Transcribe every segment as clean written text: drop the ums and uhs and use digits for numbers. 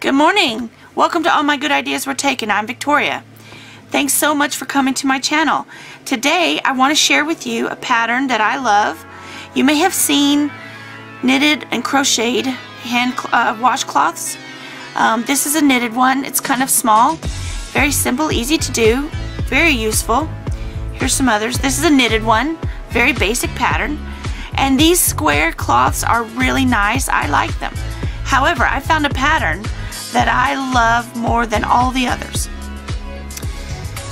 Good morning. Welcome to All My Good Ideas Were Taken. I'm Victoria. Thanks so much for coming to my channel. Today I want to share with you a pattern that I love. You may have seen knitted and crocheted hand washcloths. This is a knitted one. It's kind of small, very simple, easy to do, very useful. Here's some others. This is a knitted one, very basic pattern. And these square cloths are really nice. I like them. However, I found a pattern that I love more than all the others.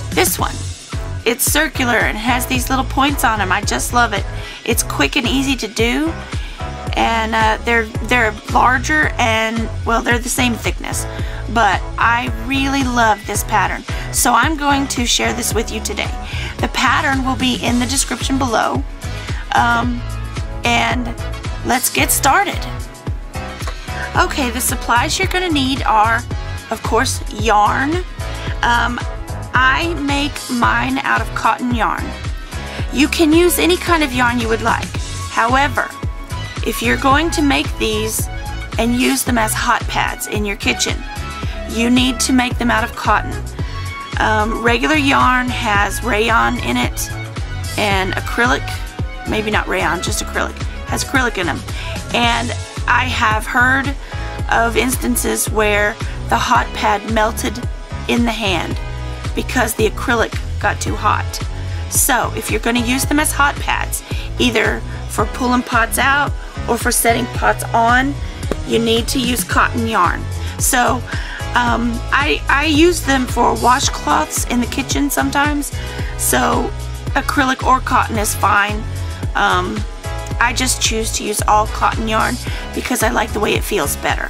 This one, it's circular and has these little points on them. I just love it. It's quick and easy to do, and they're larger and, well, they're the same thickness, but I really love this pattern. So I'm going to share this with you today. The pattern will be in the description below, and let's get started. Okay, the supplies you're going to need are, of course, yarn. I make mine out of cotton yarn. You can use any kind of yarn you would like. However, if you're going to make these and use them as hot pads in your kitchen, you need to make them out of cotton. Regular yarn has rayon in it, and acrylic, maybe not rayon, just acrylic, has acrylic in them. And I have heard of instances where the hot pad melted in the hand because the acrylic got too hot. So if you're going to use them as hot pads, either for pulling pots out or for setting pots on, you need to use cotton yarn. So I use them for washcloths in the kitchen sometimes, so acrylic or cotton is fine. I just choose to use all cotton yarn because I like the way it feels better.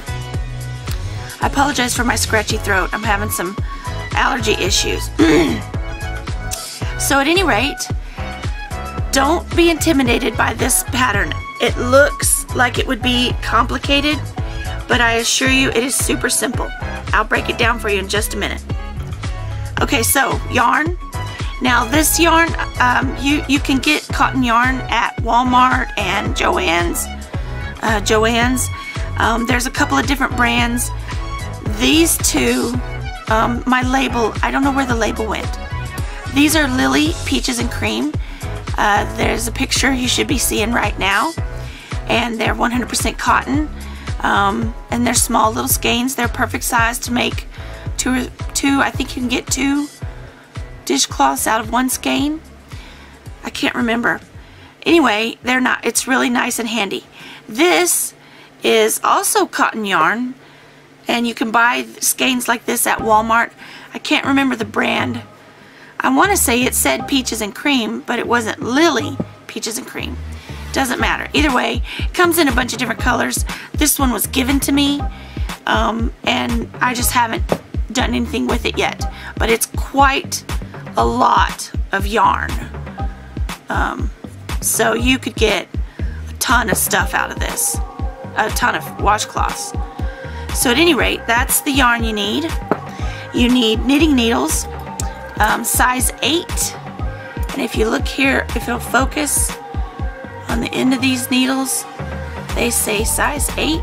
I apologize for my scratchy throat. I'm having some allergy issues. So at any rate, don't be intimidated by this pattern. It looks like it would be complicated, but I assure you it is super simple. I'll break it down for you in just a minute. Okay, so yarn. Now this yarn, you can get cotton yarn at Walmart and Joann's. There's a couple of different brands. These two, my label, I don't know where the label went. These are Lily Peaches and Cream. There's a picture you should be seeing right now, and they're 100% cotton, and they're small little skeins. They're perfect size to make two. I think you can get 2 dishcloths out of 1 skein. I can't remember. Anyway, they're not. It's really nice and handy. This is also cotton yarn, and you can buy skeins like this at Walmart. I can't remember the brand. I want to say it said Peaches and Cream, but it wasn't Lily Peaches and Cream. Doesn't matter. Either way, it comes in a bunch of different colors. This one was given to me, and I just haven't done anything with it yet. But it's quite a lot of yarn. So you could get a ton of stuff out of this. A ton of washcloths. So at any rate, that's the yarn you need. You need knitting needles, size 8. And if you look here, if you'll focus on the end of these needles, they say size 8.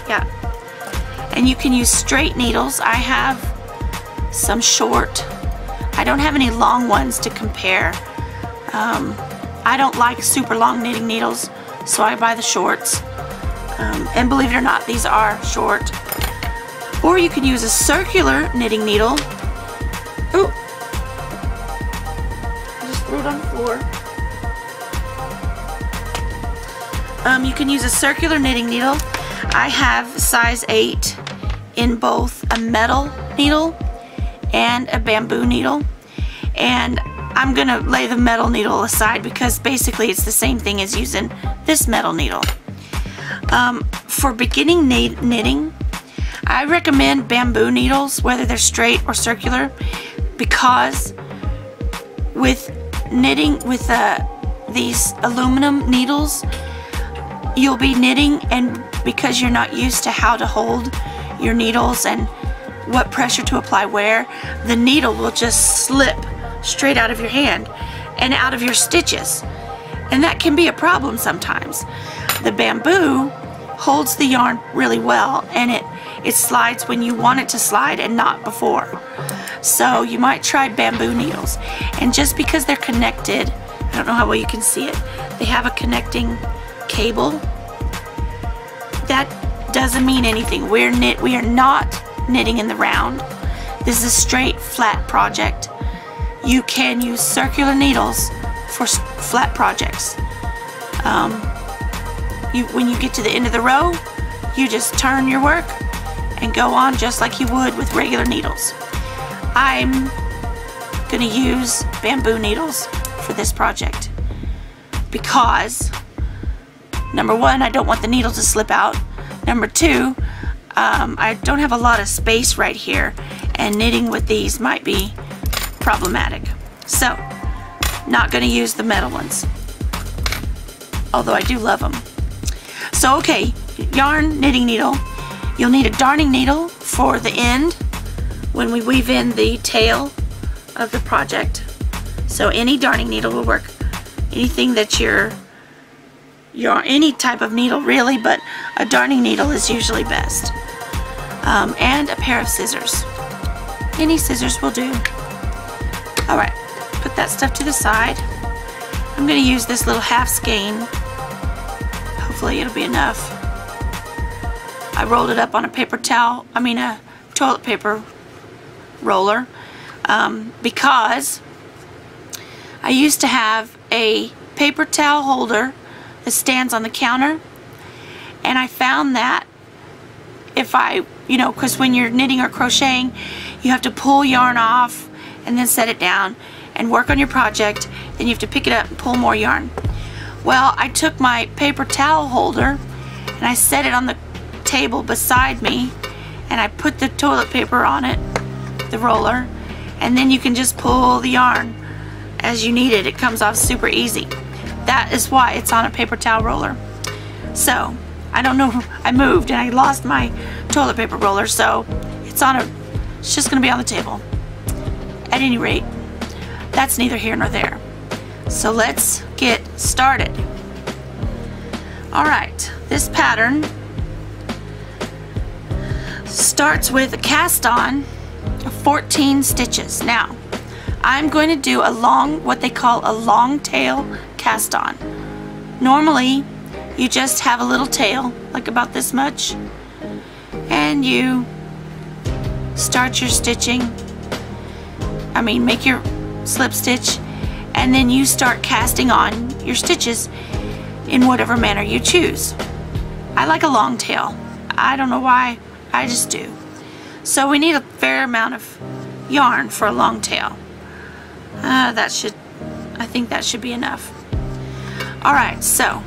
Yeah. And you can use straight needles. I have some short. I don't have any long ones to compare. I don't like super long knitting needles, so I buy the shorts. And believe it or not, these are short. Or you can use a circular knitting needle. Ooh! I just threw it on the floor. You can use a circular knitting needle. I have size 8 in both a metal needle and a bamboo needle, and I'm gonna lay the metal needle aside because basically it's the same thing as using this metal needle. For beginning knitting, I recommend bamboo needles, whether they're straight or circular, because with knitting with these aluminum needles, you'll be knitting, and because you're not used to how to hold your needles and what pressure to apply where, the needle will just slip straight out of your hand and out of your stitches, and that can be a problem sometimes. The bamboo holds the yarn really well, and it slides when you want it to slide and not before. So you might try bamboo needles. And just because they're connected, I don't know how well you can see it, they have a connecting cable. That doesn't mean anything. We are not knitting in the round. This is a straight flat project. You can use circular needles for flat projects. When you get to the end of the row, you just turn your work and go on just like you would with regular needles. I'm going to use bamboo needles for this project because number one, I don't want the needle to slip out. Number two, I don't have a lot of space right here, and knitting with these might be problematic. So, not going to use the metal ones, although I do love them. So, okay, yarn, knitting needle. You'll need a darning needle for the end when we weave in the tail of the project. So any darning needle will work. Anything that any type of needle really, but a darning needle is usually best. And a pair of scissors. Any scissors will do. Alright, put that stuff to the side. I'm going to use this little half skein. Hopefully it'll be enough. I rolled it up on a a toilet paper roller, because I used to have a paper towel holder that stands on the counter, and I found that if because when you're knitting or crocheting, you have to pull yarn off and then set it down and work on your project, then you have to pick it up and pull more yarn. Well, I took my paper towel holder and I set it on the table beside me, and I put the toilet paper on it, the roller, and then you can just pull the yarn as you need it. It comes off super easy. That is why it's on a paper towel roller. So I don't know, I moved and I lost my toilet paper roller, so it's just gonna be on the table. At any rate, that's neither here nor there. So let's get started. Alright, this pattern starts with a cast on of 14 stitches. Now, I'm going to do what they call a long tail cast on. Normally, you just have a little tail, like about this much, and you start your stitching, make your slip stitch, and then you start casting on your stitches in whatever manner you choose. I like a long tail. I don't know why, I just do. So we need a fair amount of yarn for a long tail. I think that should be enough. Alright, so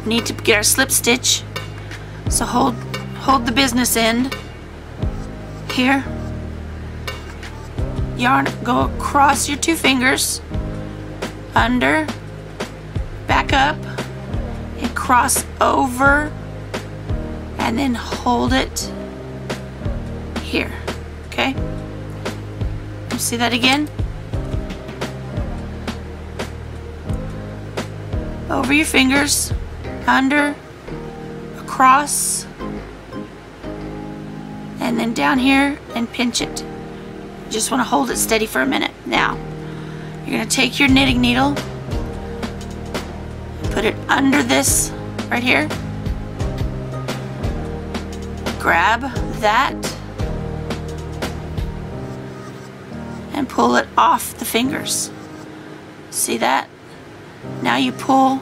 we need to get our slip stitch. So hold the business end here. Yarn, go across your two fingers, under, back up, and cross over, and then hold it here. Okay? You see that again? Over your fingers, under, across, and then down here and pinch it. You just want to hold it steady for a minute. Now, you're going to take your knitting needle, put it under this right here, grab that, and pull it off the fingers. See that? Now you pull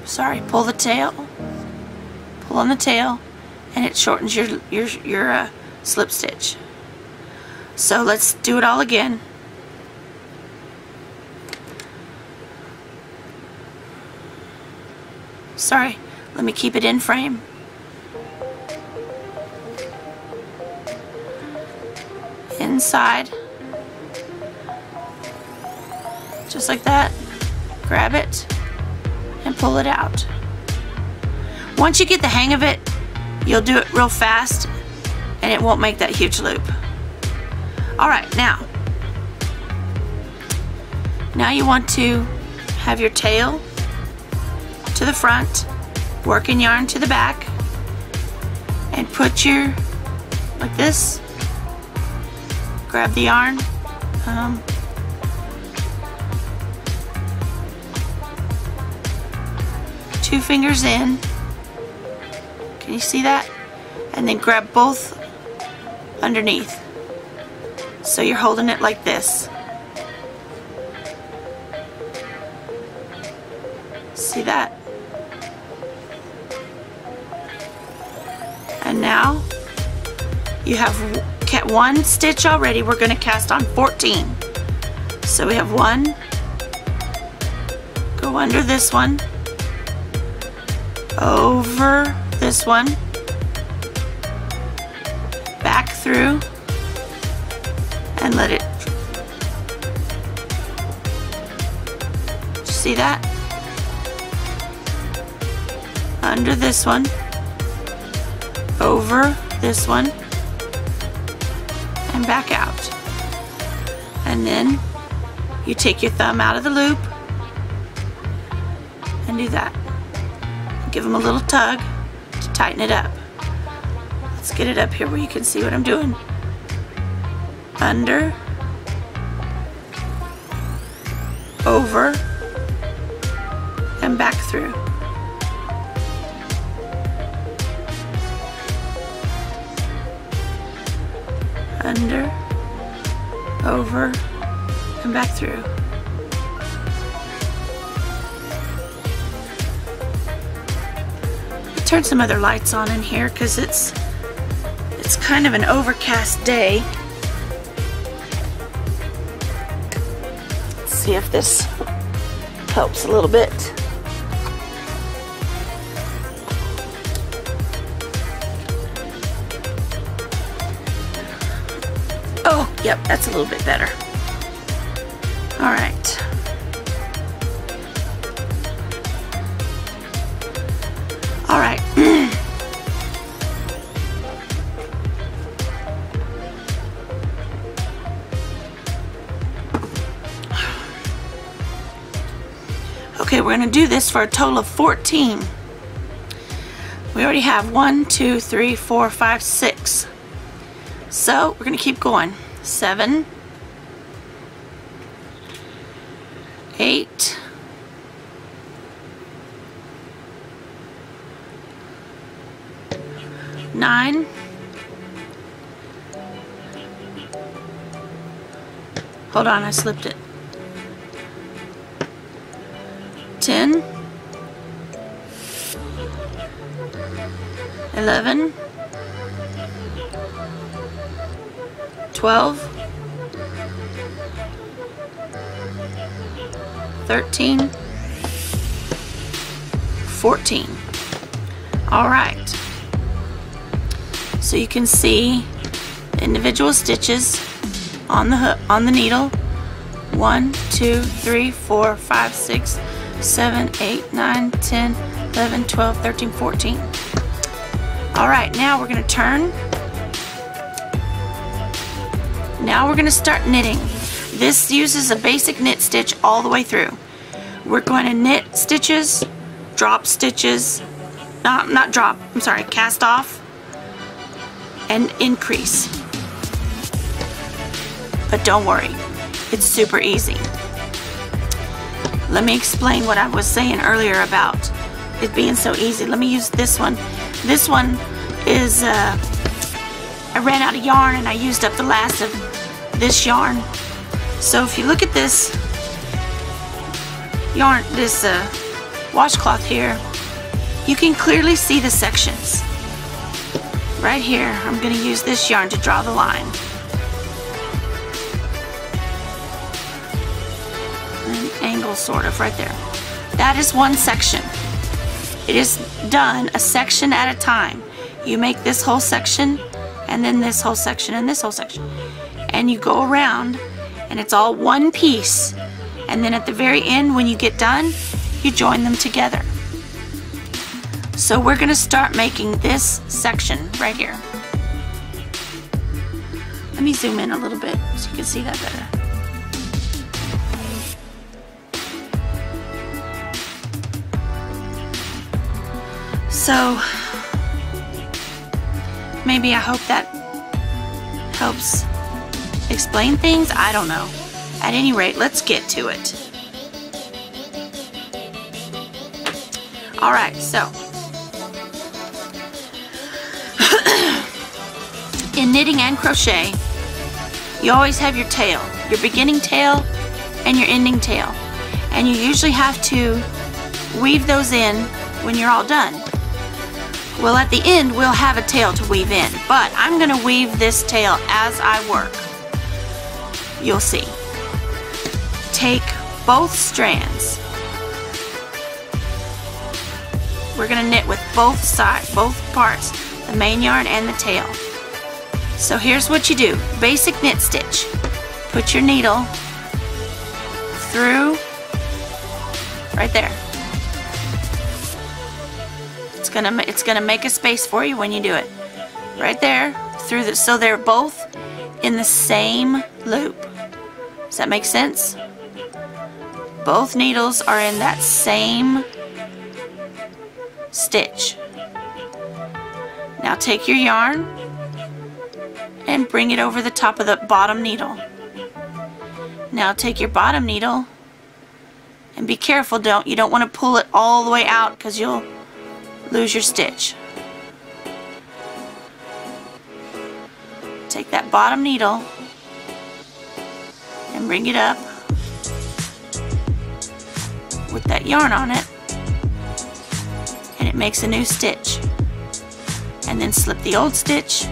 the tail, pull on the tail, and it shortens your slip stitch. So let's do it all again. Sorry, let me keep it in frame. Inside, just like that. Grab it and pull it out. Once you get the hang of it, you'll do it real fast and it won't make that huge loop. Alright, now you want to have your tail to the front, working yarn to the back, and put your, like this, grab the yarn, two fingers in, can you see that? And then grab both underneath. So you're holding it like this. See that? And now you have one stitch already. We're going to cast on 14. So we have one, go under this one, over this one, back through, and let it, see that? Under this one, over this one, and back out. And then you take your thumb out of the loop and do that. Give them a little tug to tighten it up. Let's get it up here where you can see what I'm doing. Under, over, and back through. Under, over, and back through. Turn some other lights on in here because it's kind of an overcast day. Let's see if this helps a little bit. Oh, yep, that's a little bit better. All right. All right. Okay, we're going to do this for a total of 14. We already have 1, 2, 3, 4, 5, 6. So we're going to keep going. 7, 8, 9, hold on, I slipped it. 10, 11, 12, 13, 14. All right. So you can see the individual stitches on the hook, on the needle. 1, 2, 3, 4, 5, 6, 7, 8, 9, 10, 11, 12, 13, 14. All right, now we're going to turn. Now we're going to start knitting. This uses a basic knit stitch all the way through. We're going to knit stitches, drop stitches, not drop, I'm sorry, cast off, and increase. But don't worry, it's super easy. Let me explain what I was saying earlier about it being so easy. Let me use this one. This one is, I ran out of yarn and I used up the last of this yarn. So if you look at this yarn, this washcloth here, you can clearly see the sections. Right here, I'm going to use this yarn to draw the line. An angle sort of right there. That is one section. It is done a section at a time. You make this whole section and then this whole section and this whole section. And you go around and it's all one piece. And then at the very end when you get done, you join them together. So we're going to start making this section right here. Let me zoom in a little bit so you can see that better. So Maybe I hope that helps explain things. I don't know. At any rate, let's get to it. Alright, so in knitting and crochet, you always have your tail, your beginning tail and your ending tail. And you usually have to weave those in when you're all done. Well, at the end, we'll have a tail to weave in, but I'm going to weave this tail as I work. You'll see. Take both strands. We're going to knit with both sides, both parts, the main yarn and the tail. So here's what you do. Basic knit stitch. Put your needle through right there. It's gonna make a space for you when you do it. Right there, through the, so they're both in the same loop. Does that make sense? Both needles are in that same stitch. Now take your yarn and bring it over the top of the bottom needle. Now take your bottom needle and be careful, you don't want to pull it all the way out because you'll lose your stitch. Take that bottom needle and bring it up with that yarn on it, and it makes a new stitch. And then slip the old stitch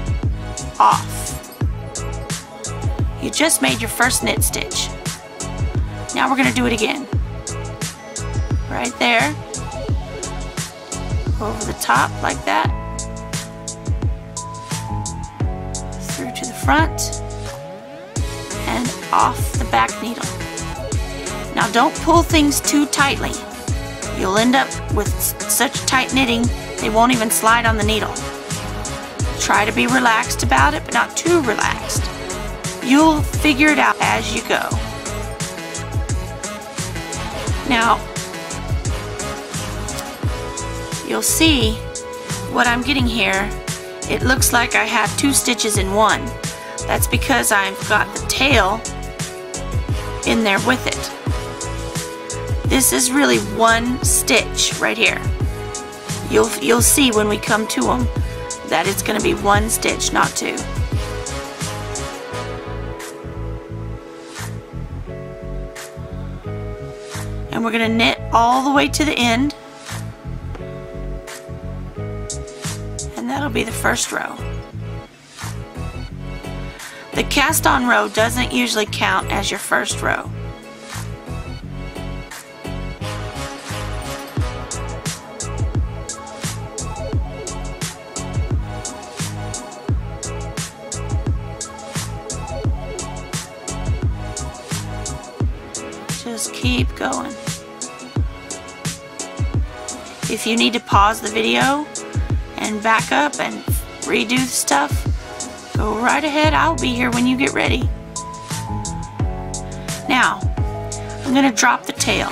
off. You just made your first knit stitch. Now we're going to do it again. Right there. Over the top like that. Through to the front. And off the back needle. Now don't pull things too tightly. You'll end up with such tight knitting they won't even slide on the needle. Try to be relaxed about it, but not too relaxed. You'll figure it out as you go. Now, you'll see what I'm getting here. It looks like I have 2 stitches in one. That's because I've got the tail in there with it. This is really one stitch right here. You'll see when we come to them that it's going to be one stitch, not 2. And we're going to knit all the way to the end. And that'll be the first row. The cast on row doesn't usually count as your first row. Just keep going. If you need to pause the video and back up and redo stuff, go right ahead. I'll be here when you get ready. Now, I'm going to drop the tail.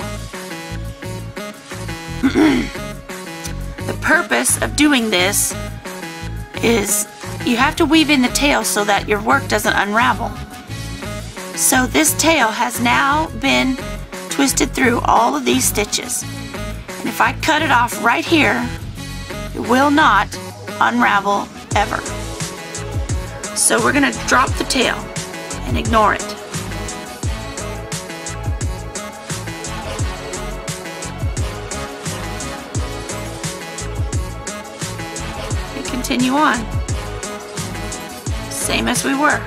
The purpose of doing this is you have to weave in the tail so that your work doesn't unravel. So this tail has now been twisted through all of these stitches. And if I cut it off right here, it will not unravel ever. So we're going to drop the tail and ignore it. And continue on. Same as we were.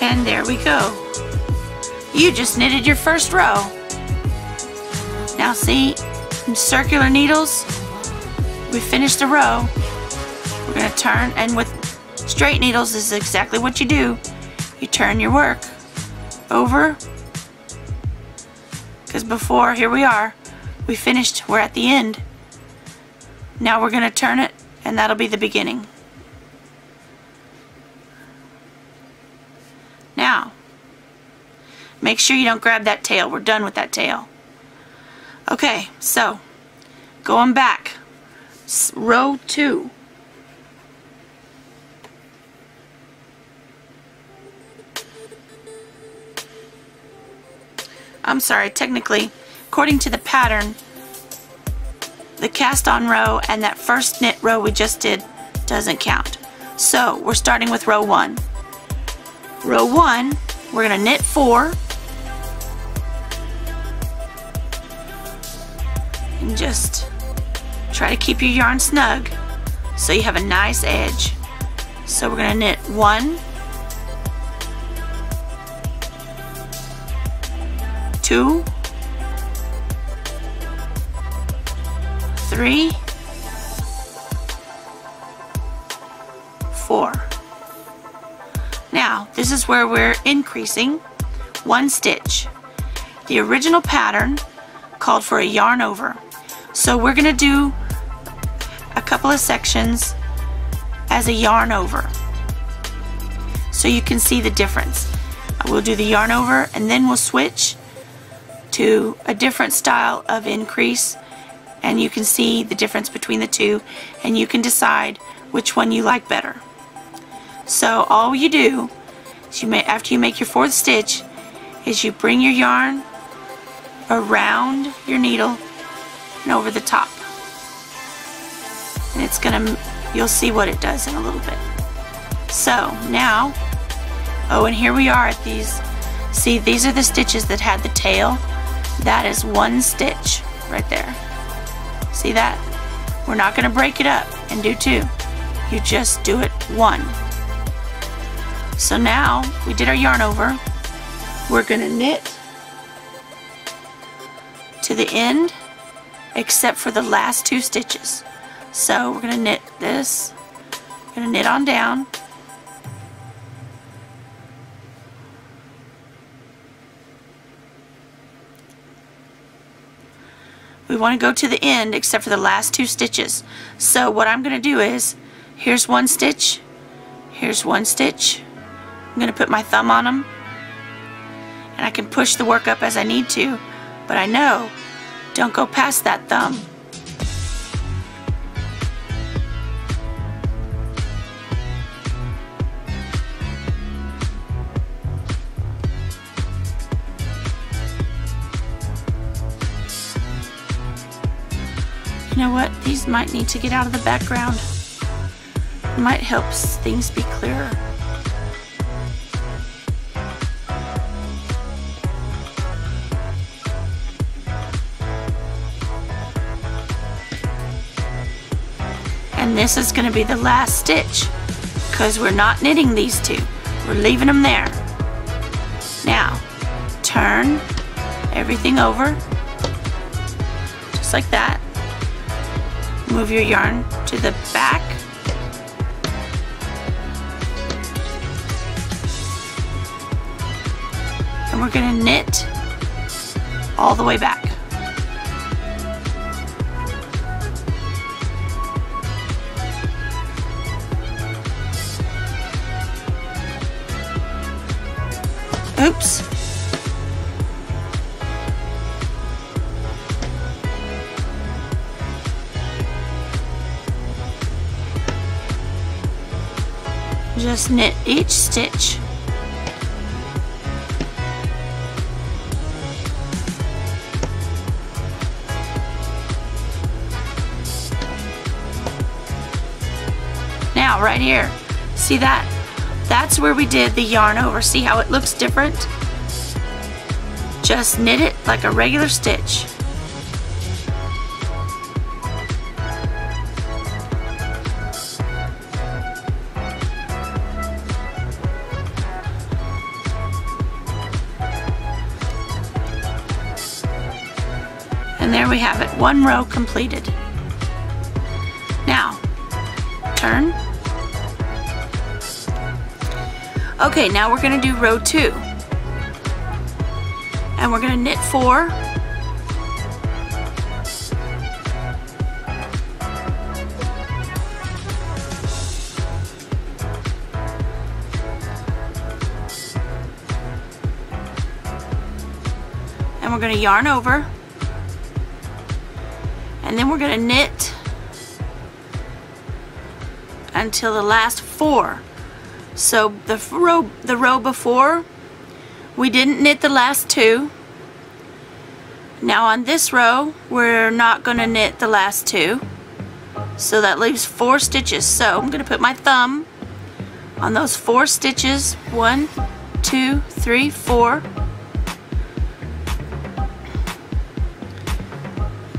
And there we go. You just knitted your first row. Now see, in circular needles, we finished the row. We're going to turn, and with straight needles, this is exactly what you do. You turn your work over, because before, here we are, we finished, we're at the end. Now we're going to turn it, and that'll be the beginning. Make sure you don't grab that tail. We're done with that tail. Okay, so going back, row 2. I'm sorry, technically, according to the pattern, the cast on row and that first knit row we just did doesn't count. So we're starting with row 1. Row 1, we're going to knit 4 and just try to keep your yarn snug so you have a nice edge. So we're going to knit 1, 2, 3, 4. Now, this is where we're increasing 1 stitch. The original pattern called for a yarn over. So we're going to do a couple of sections as a yarn over, so you can see the difference. We'll do the yarn over and then we'll switch to a different style of increase, and you can see the difference between the two, and you can decide which one you like better. So all you do is after you make your 4th stitch is you bring your yarn around your needle and over the top, and it's gonna, you'll see what it does in a little bit. So now, oh, and here we are at these. See, these are the stitches that had the tail. That is 1 stitch right there. See that? We're not going to break it up and do 2. You just do it 1. So now we did our yarn over. We're going to knit to the end except for the last 2 stitches. So we're going to knit this, we're going to knit on down, we want to go to the end except for the last 2 stitches. So what I'm going to do is, here's 1 stitch, here's 1 stitch. I'm going to put my thumb on them, and I can push the work up as I need to, but I know, don't go past that thumb. You know what? These might need to get out of the background. It might help things be clearer. And this is going to be the last stitch because we're not knitting these 2. We're leaving them there. Now, turn everything over just like that. Move your yarn to the back. And we're going to knit all the way back. Oops. Just knit each stitch. Now right here, see that? That's where we did the yarn over. See how it looks different? Just knit it like a regular stitch. And there we have it, 1 row completed. Now, turn. Okay, now we're going to do row 2. And we're going to knit 4. we're going to yarn over, and then we're going to knit until the last 4. So the row before, we didn't knit the last 2. Now on this row, we're not going to knit the last 2. So that leaves 4 stitches. So I'm going to put my thumb on those 4 stitches. 1, 2, 3, 4.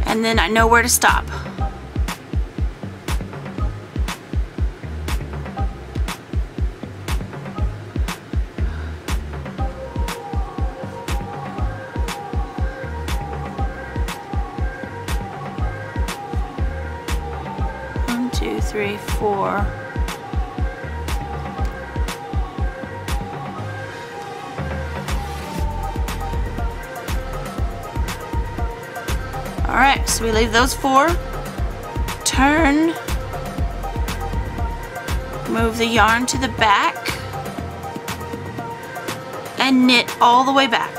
And then I know where to stop. One, two, three, 4. Alright, so we leave those 4, turn, move the yarn to the back, and knit all the way back.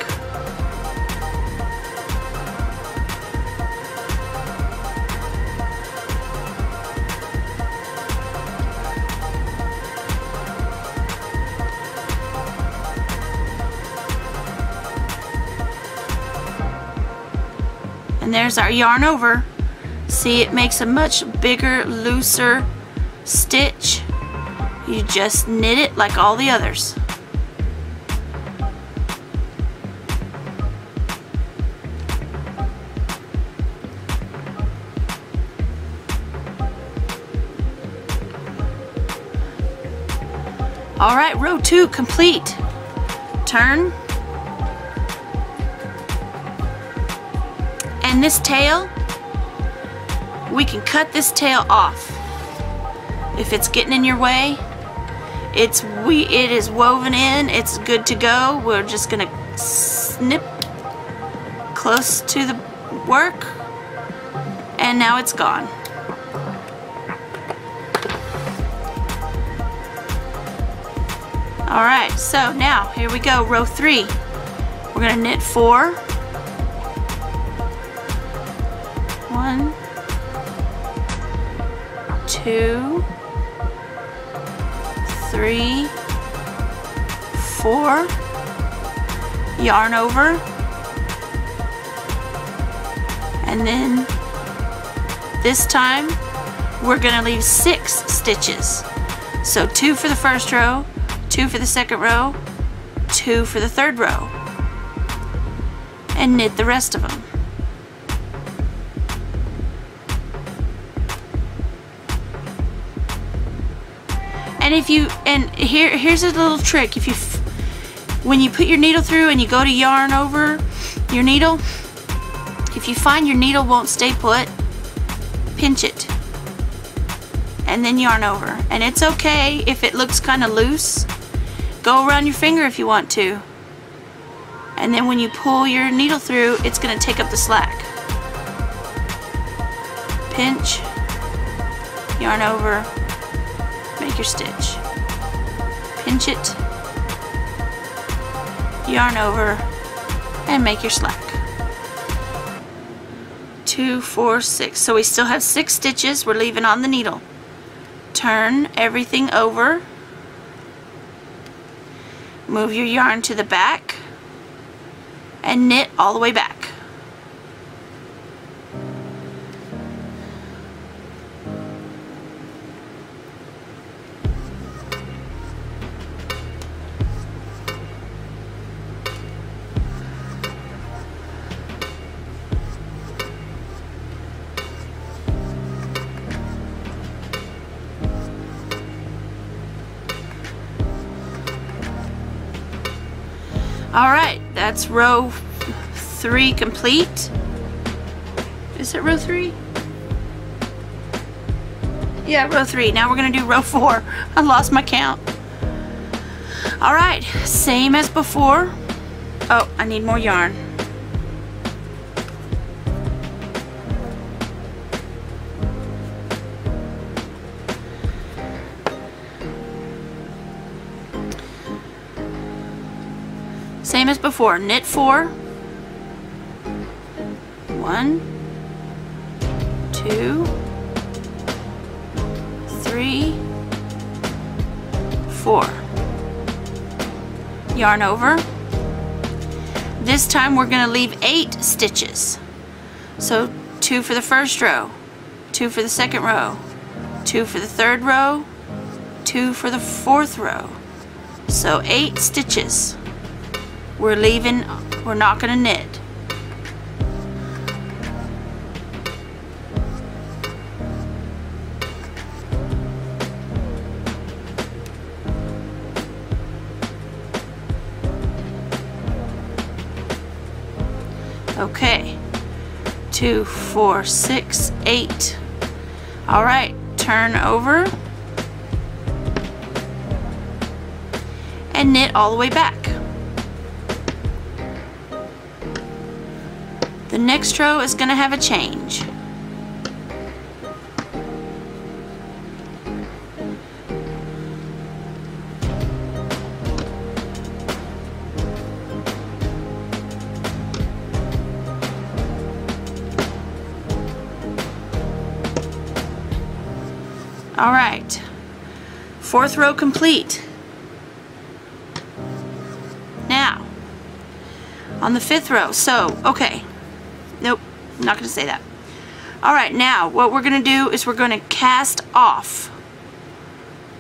And there's our yarn over. See, it makes a much bigger, looser stitch. You just knit it like all the others. All right, row 2 complete. Turn. And this tail, we can cut this tail off. If it's getting in your way, it is woven in, it's good to go. We're just gonna snip close to the work, and now it's gone. All right, so now here we go, row 3. We're gonna knit 4. 1, 2, 3, 4, yarn over, and then this time we're going to leave 6 stitches. So 2 for the first row, 2 for the second row, 2 for the third row, and knit the rest of them. And here's a little trick. When you put your needle through and you go to yarn over your needle, if you find your needle won't stay put, pinch it and then yarn over. And it's okay if it looks kind of loose. Go around your finger if you want to. And then when you pull your needle through, it's going to take up the slack. Pinch, yarn over, make your stitch. Pinch it, yarn over, and make your slack. 2, 4, 6. So we still have 6 stitches we're leaving on the needle. Turn everything over. Move your yarn to the back and knit all the way back. Alright, that's row 3 complete. Is it row 3? Yeah, row 3. Now we're going to do row 4. I lost my count. Alright, same as before. Oh, I need more yarn. Same as before, knit 4, 1, 2, 3, 4. Yarn over. This time we're going to leave 8 stitches. So 2 for the first row, 2 for the second row, 2 for the third row, 2 for the fourth row. So 8 stitches. We're leaving, we're not going to knit. Okay, 2, 4, 6, 8. All right, turn over and knit all the way back. The next row is going to have a change. All right, 4th row complete. Now, on the 5th row, so, okay, nope, I'm not going to say that. All right, now what we're going to do is we're going to cast off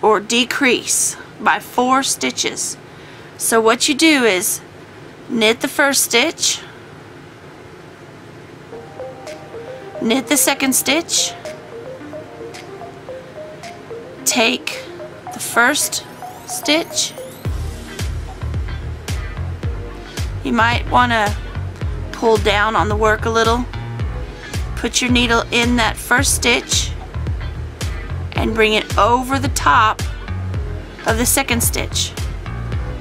or decrease by 4 stitches. So what you do is knit the first stitch, knit the second stitch, take the first stitch. You might want to pull down on the work a little. Put your needle in that first stitch and bring it over the top of the second stitch.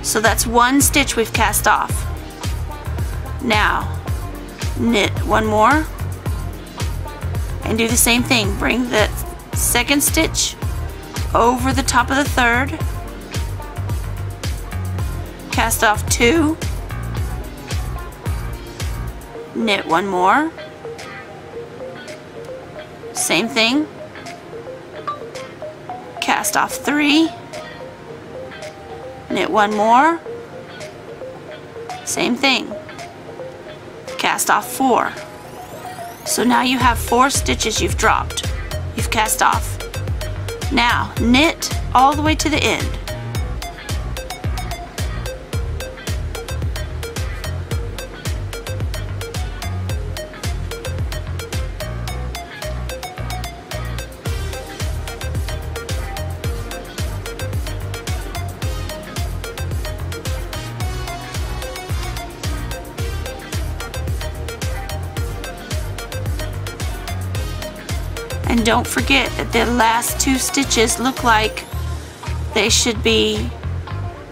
So that's 1 stitch we've cast off. Now knit 1 more and do the same thing. Bring the second stitch over the top of the third, cast off 2, knit 1 more, same thing, cast off 3, knit 1 more, same thing, cast off 4. So now you have 4 stitches you've dropped, you've cast off. Now knit all the way to the end. And don't forget that the last 2 stitches look like they should be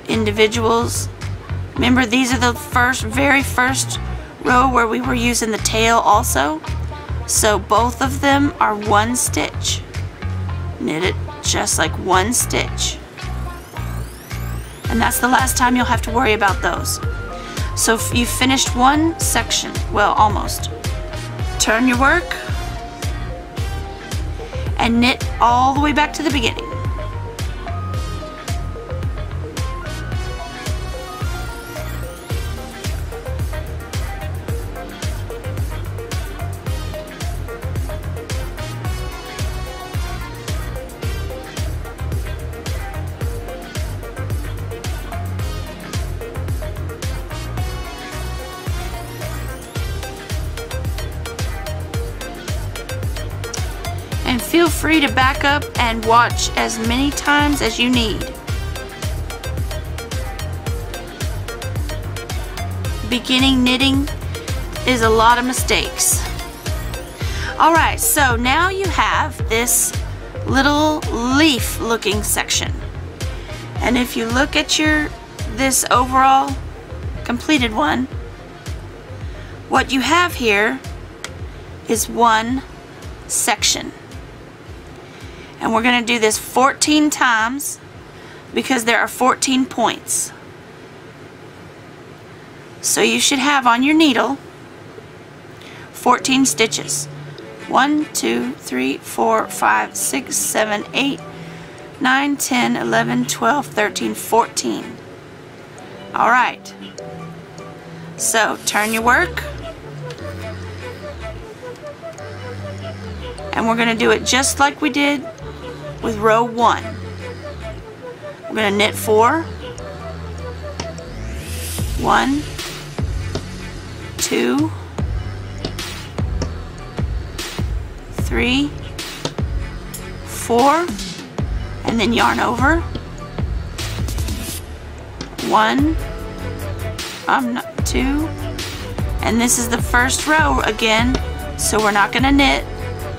individuals. Remember, these are the very first row where we were using the tail also. So both of them are 1 stitch. Knit it just like 1 stitch. And that's the last time you'll have to worry about those. So if you finished 1 section, well, almost, turn your work and knit all the way back to the beginning. And feel free to back up and watch as many times as you need. Beginning knitting is a lot of mistakes. Alright, so now you have this little leaf looking section. And if you look at this overall completed one, what you have here is 1 section. And we're going to do this 14 times because there are 14 points. So you should have on your needle 14 stitches. 1, 2, 3, 4, 5, 6, 7, 8, 9, 10, 11, 12, 13, 14. Alright, so turn your work, and we're going to do it just like we did with row 1. We're going to knit 4, 1, 2, 3, 4, and then yarn over. 1, 2, and this is the first row again, so we're not going to knit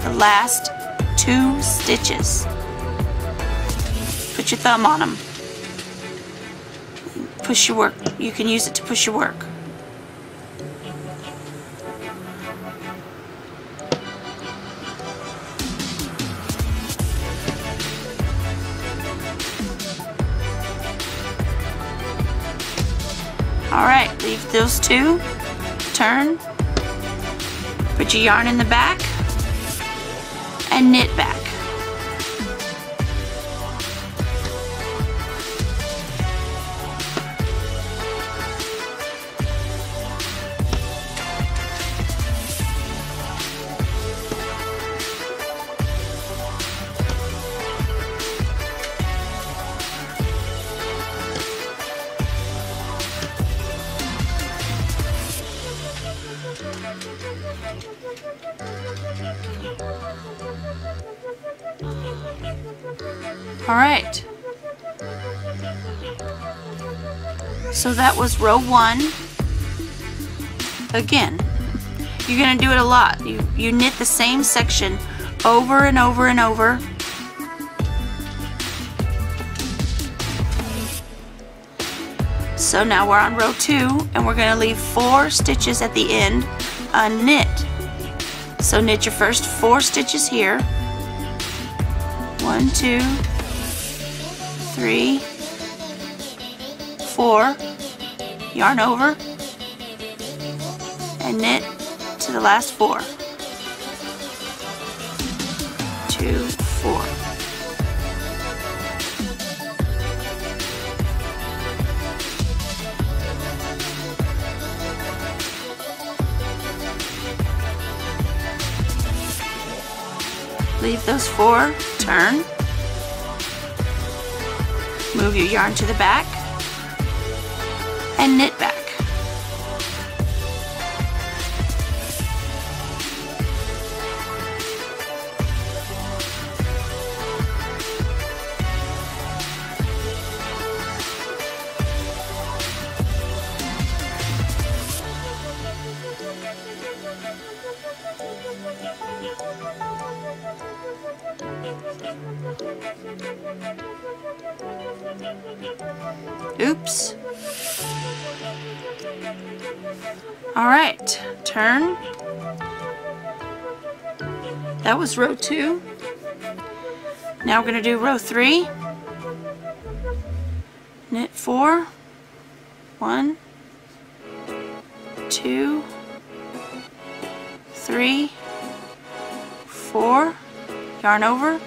the last 2 stitches. Put your thumb on them. Push your work. You can use it to push your work. Alright, leave those 2, turn, put your yarn in the back, and knit back. Alright, so that was row 1. Again, you're going to do it a lot. You knit the same section over and over and over. So now we're on row 2, and we're going to leave 4 stitches at the end unknit. So knit your first 4 stitches here. 1, 2, 3, 4, yarn over, and knit to the last 4. 2, 4. Leave those 4, turn, move your yarn to the back, and knit back. Oops. Alright, turn. That was row 2. Now we're going to do row 3. Knit 4. 1, 2, 3, 4. Yarn over.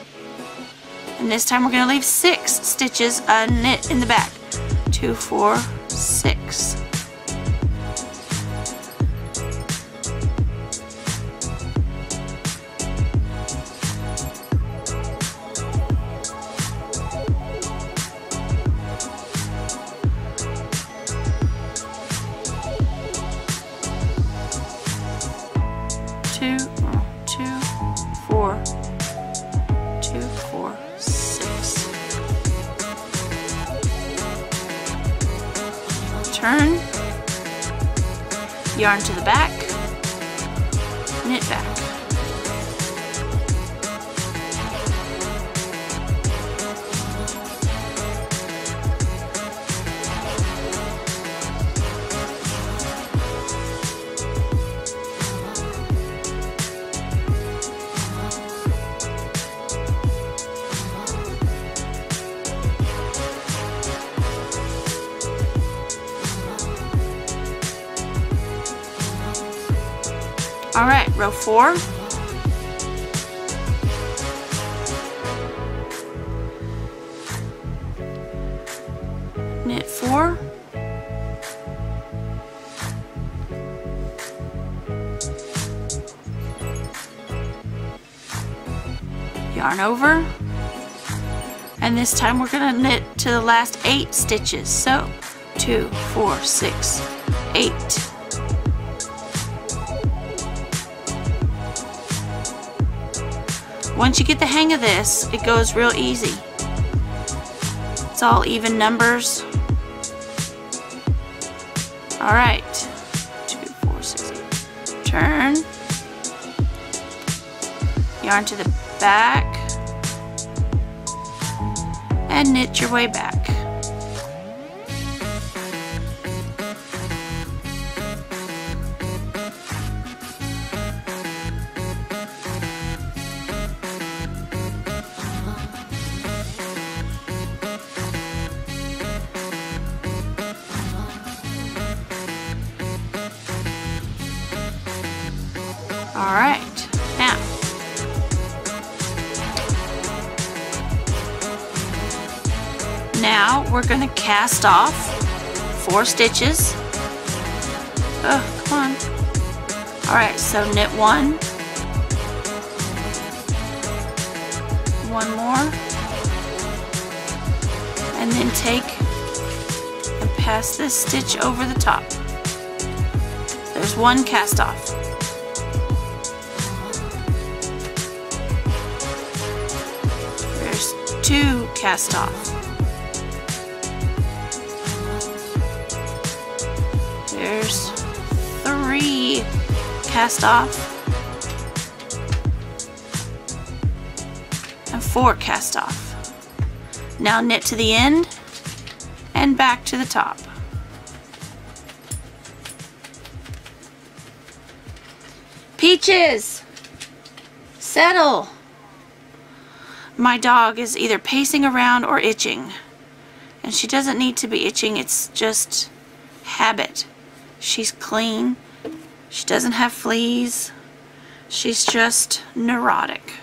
And this time we're going to leave 6 stitches unknit in the back. 2, 4, 6. Two, 4, 2, 4, 6. Turn, yarn to the back, knit back. All right, row 4. Knit 4. Yarn over. And this time we're going to knit to the last 8 stitches. So 2, 4, 6, 8. Once you get the hang of this, it goes real easy. It's all even numbers. All right, 2, 4, 6, 8. Turn. Yarn to the back. And knit your way back. All right, now we're going to cast off 4 stitches. Oh, come on. All right, so knit 1. 1 more. And then take and pass this stitch over the top. There's 1 cast off. There's 2 cast off. There's 3 cast off and 4 cast off. Now knit to the end and back to the top. Peaches, settle. My dog is either pacing around or itching, and she doesn't need to be itching, it's just habit. She's clean. She doesn't have fleas. She's just neurotic.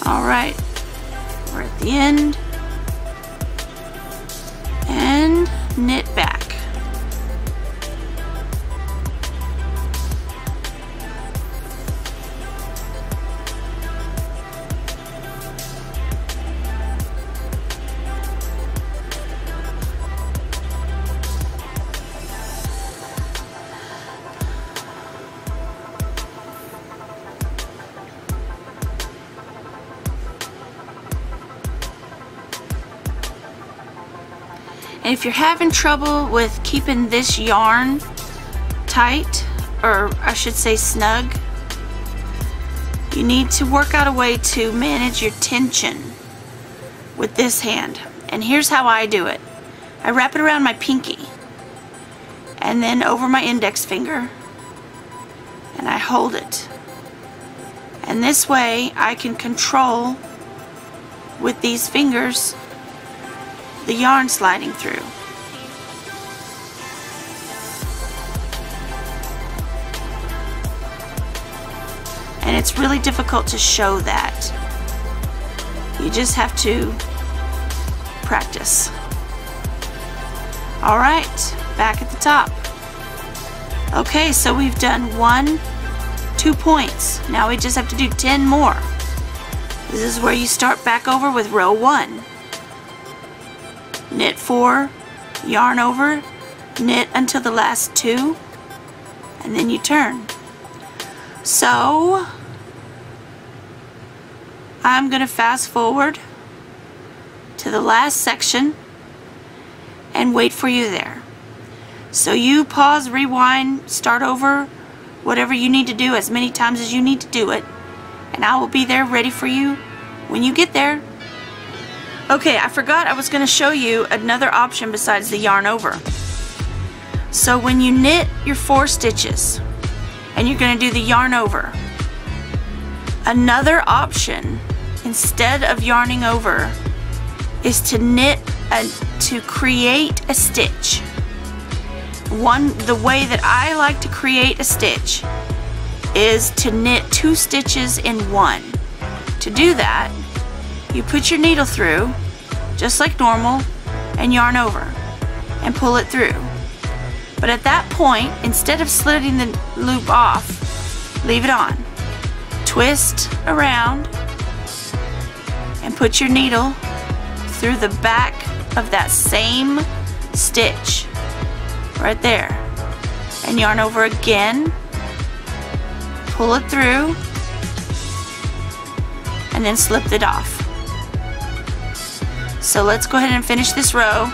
All right, we're at the end. And knit back. And if you're having trouble with keeping this yarn tight, or I should say snug, you need to work out a way to manage your tension with this hand. And here's how I do it. I wrap it around my pinky and then over my index finger, and I hold it. And this way I can control with these fingers the yarn sliding through. And it's really difficult to show that. You just have to practice. All right, back at the top. Okay, so we've done 2 points. Now we just have to do 10 more. This is where you start back over with row 1. Knit 4, yarn over, knit until the last 2, and then you turn. So I'm going to fast forward to the last section and wait for you there. So you pause, rewind, start over, whatever you need to do, as many times as you need to do it, and I will be there ready for you when you get there. Okay, I forgot I was going to show you another option besides the yarn over. So when you knit your 4 stitches and you're going to do the yarn over, another option instead of yarning over is to knit to create a stitch. The way that I like to create a stitch is to knit 2 stitches in one. To do that, you put your needle through just like normal and yarn over and pull it through. But at that point, instead of slitting the loop off, leave it on. Twist around and put your needle through the back of that same stitch right there and yarn over again, pull it through, and then slip it off. So let's go ahead and finish this row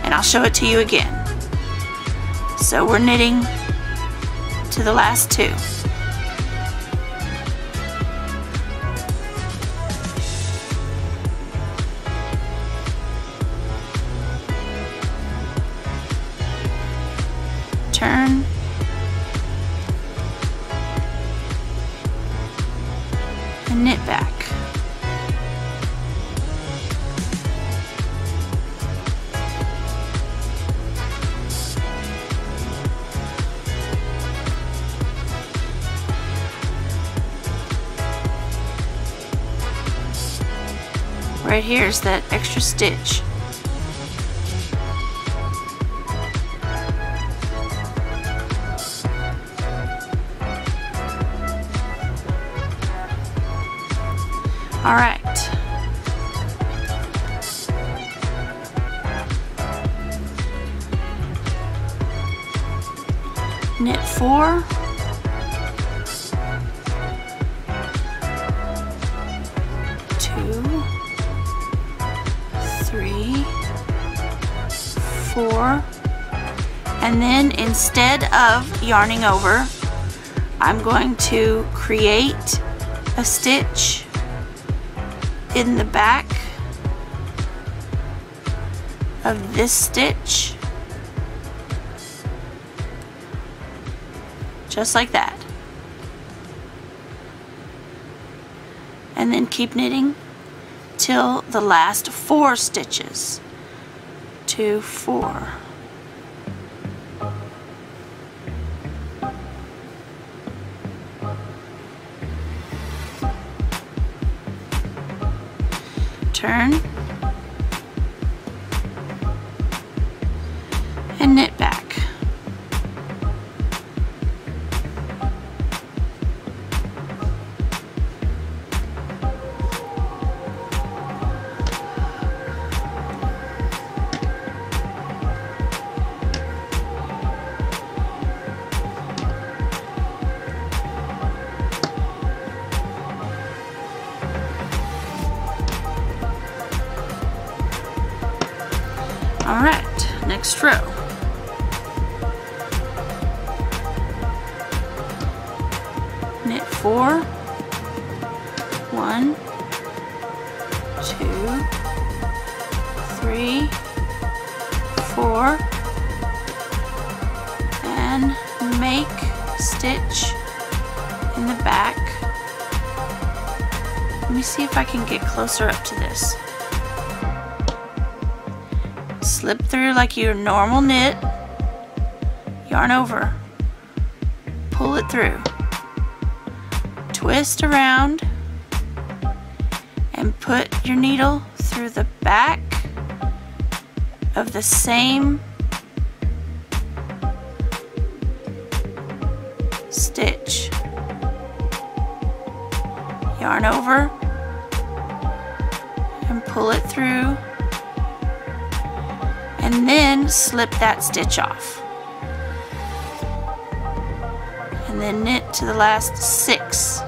and I'll show it to you again. So we're knitting to the last 2. Turn, and knit back. Right here is that extra stitch. All right. Knit 4. 2, 3, 4, and then instead of yarning over, I'm going to create a stitch in the back of this stitch, just like that, and then keep knitting till the last 4 stitches. 2, 4. Turn and knit back. All right, next row. Knit 4, 1, 2, 3, 4, and make stitch in the back. Let me see if I can get closer up to this. Slip through like your normal knit, yarn over, pull it through, twist around, and put your needle through the back of the same stitch. Yarn over and pull it through, and then slip that stitch off, and then knit to the last 6.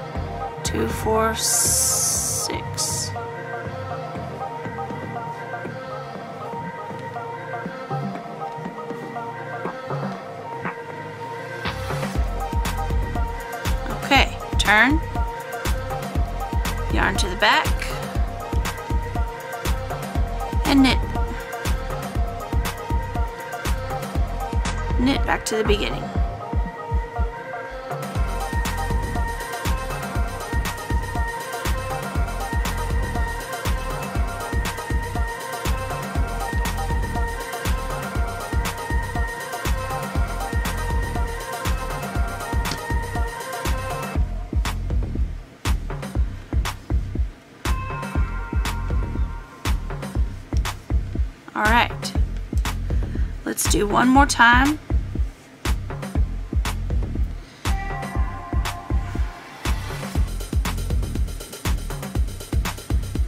2, 4, 6. Okay, turn, yarn to the back, and knit it back to the beginning. All right, let's do one more time.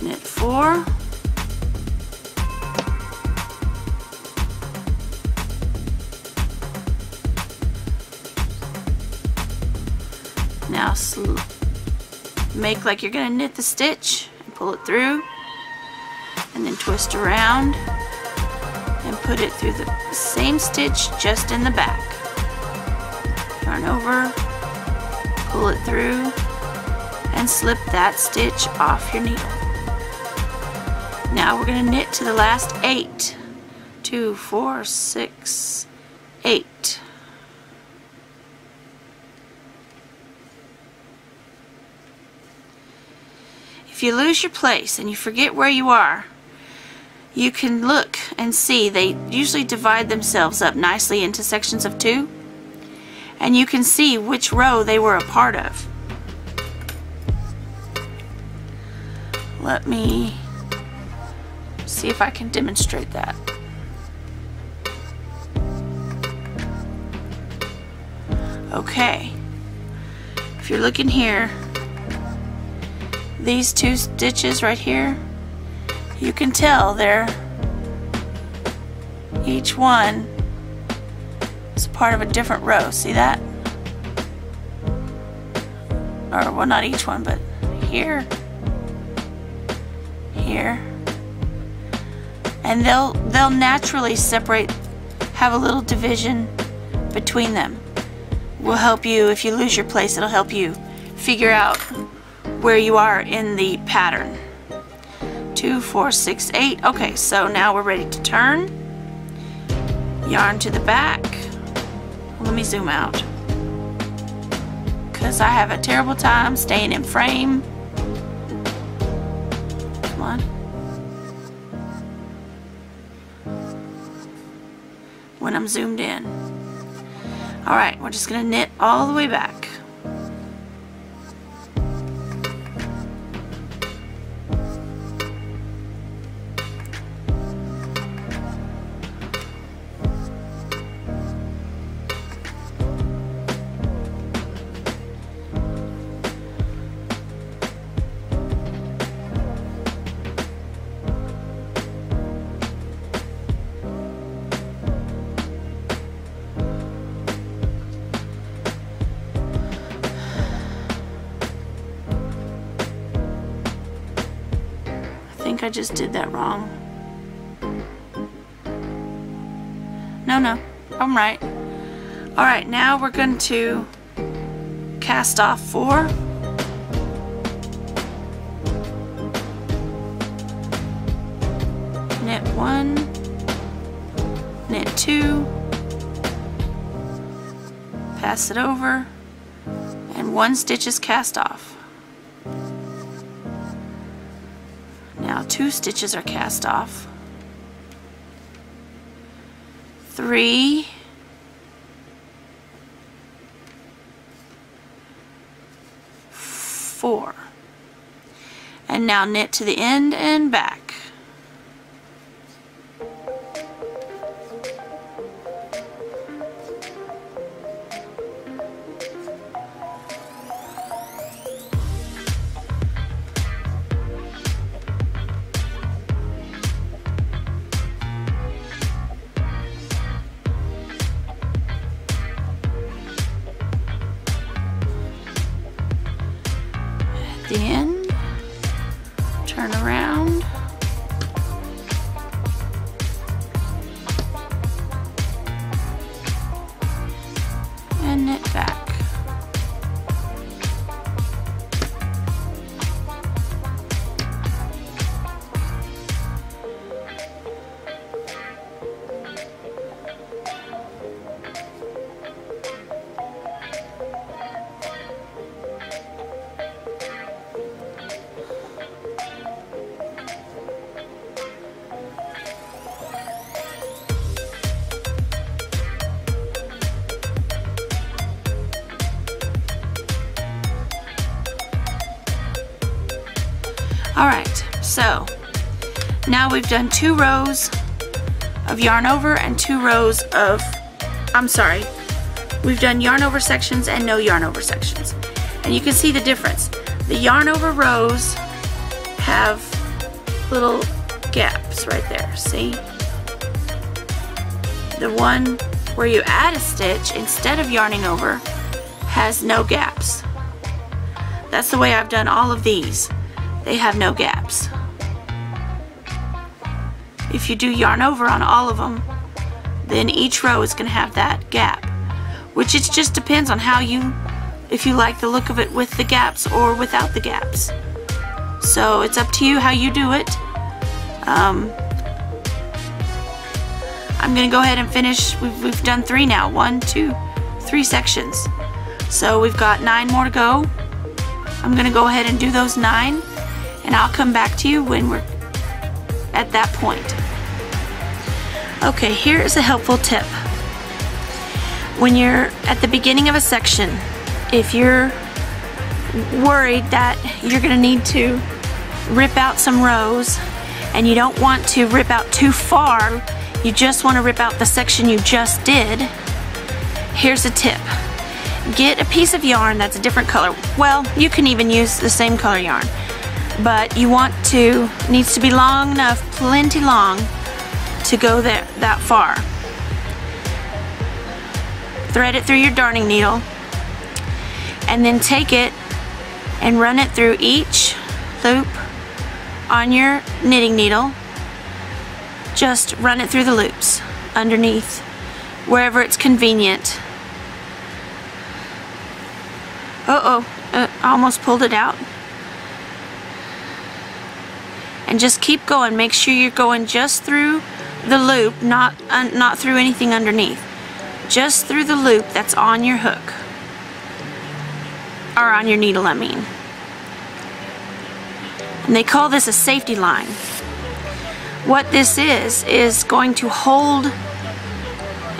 Knit 4. Now make like you're going to knit the stitch and pull it through, and then twist around and put it through the same stitch just in the back. Yarn over, pull it through, and slip that stitch off your needle. Now we're going to knit to the last 8. 2, 4, 6, 8. If you lose your place and you forget where you are, you can look and see they usually divide themselves up nicely into sections of 2, and you can see which row they were a part of. Let me see if I can demonstrate that. Okay, if you're looking here, these 2 stitches right here, you can tell they're, each one is part of a different row. See that? Or, well, not each one, but here, here. And they'll naturally separate, have a little division between them. Will help you, if you lose your place, it'll help you figure out where you are in the pattern. 2, 4, 6, 8. Okay, so now we're ready to turn. Yarn to the back. Let me zoom out, because I have a terrible time staying in frame. Come on. When I'm zoomed in. Alright, we're just going to knit all the way back. I just did that wrong. No, I'm right. Alright, now we're going to cast off 4. Knit 1, knit 2, pass it over, and 1 stitch is cast off. Now 2 stitches are cast off. 3, 4, and now knit to the end and back. The end, turn around, Alright, so now we've done 2 rows of yarn over and 2 rows of, we've done yarn over sections and no yarn over sections. And you can see the difference. The yarn over rows have little gaps right there, see? The one where you add a stitch instead of yarning over has no gaps. That's the way I've done all of these. They have no gaps. If you do yarn over on all of them, then each row is going to have that gap, which it just depends on how if you like the look of it with the gaps or without the gaps. So it's up to you how you do it. I'm going to go ahead and finish. We've done 3 now. 1, 2, 3 sections. So we've got 9 more to go. I'm going to go ahead and do those 9, and I'll come back to you when we're at that point. Okay, here is a helpful tip. When you're at the beginning of a section, if you're worried that you're going to need to rip out some rows and you don't want to rip out too far, you just want to rip out the section you just did, here's a tip. Get a piece of yarn that's a different color. Well, you can even use the same color yarn, but needs to be long enough, plenty long, to go there that far. Thread it through your darning needle, and then take it and run it through each loop on your knitting needle. Just run it through the loops underneath, wherever it's convenient. I almost pulled it out. And just keep going. Make sure you're going just through the loop, not through anything underneath. Just through the loop that's on your hook. Or on your needle, I mean. And they call this a safety line. What this is going to hold,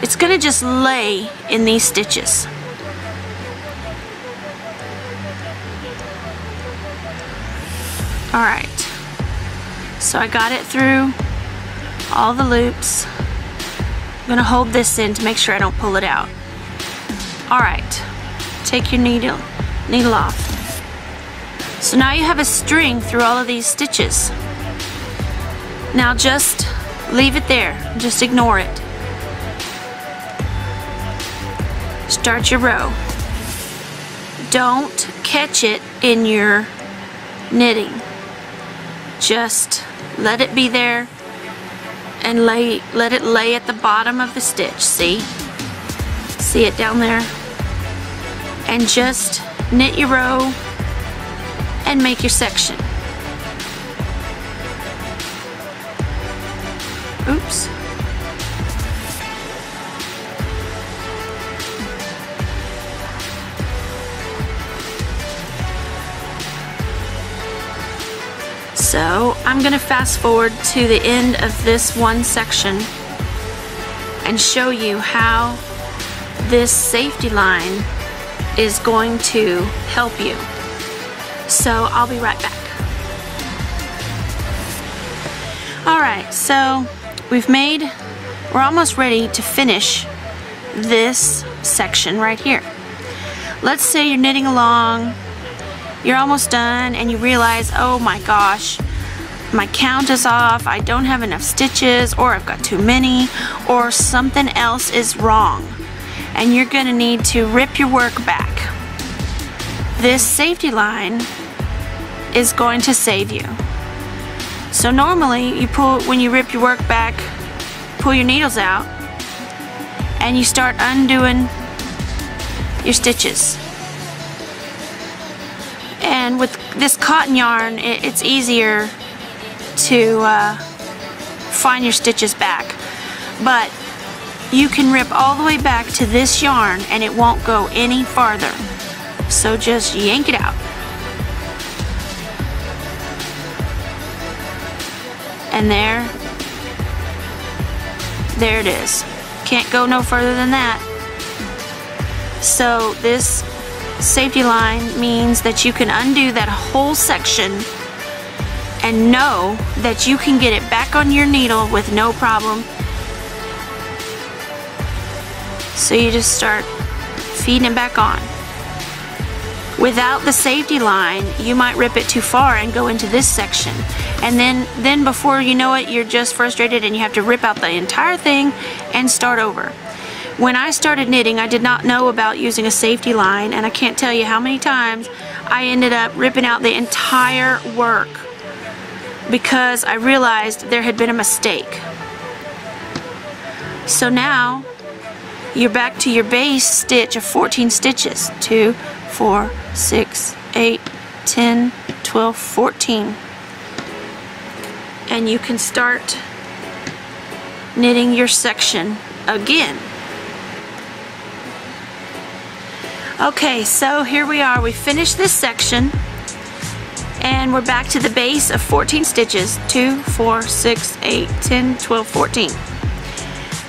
it's going to just lay in these stitches. Alright, so I got it through all the loops. I'm going to hold this in to make sure I don't pull it out. Alright, take your needle off. So now you have a string through all of these stitches. Now just leave it there, just ignore it. Start your row. Don't catch it in your knitting. Just let it be there and let it lay at the bottom of the stitch. See it down there? And just knit your row and make your section. Oops. So I'm going to fast forward to the end of this one section and show you how this safety line is going to help you. So I'll be right back. Alright, so we're almost ready to finish this section right here. Let's say you're knitting along, you're almost done, and you realize, oh my gosh, my count is off, I don't have enough stitches, or I've got too many, or something else is wrong, and you're going to need to rip your work back. This safety line is going to save you. So normally when you rip your work back, pull your needles out, and you start undoing your stitches. And with this cotton yarn, it's easier to find your stitches back. But you can rip all the way back to this yarn and it won't go any farther. So just yank it out. And there it is. Can't go no further than that. So this safety line means that you can undo that whole section and know that you can get it back on your needle with no problem. So you just start feeding it back on. Without the safety line, you might rip it too far and go into this section. And then before you know it, you're just frustrated and you have to rip out the entire thing and start over. When I started knitting, I did not know about using a safety line, and I can't tell you how many times I ended up ripping out the entire work because I realized there had been a mistake. So now you're back to your base stitch of 14 stitches. 2, 4, 6, 8, 10, 12, 14. And you can start knitting your section again. Okay, so here we are. We finished this section and we're back to the base of 14 stitches. 2, 4, 6, 8, 10, 12, 14.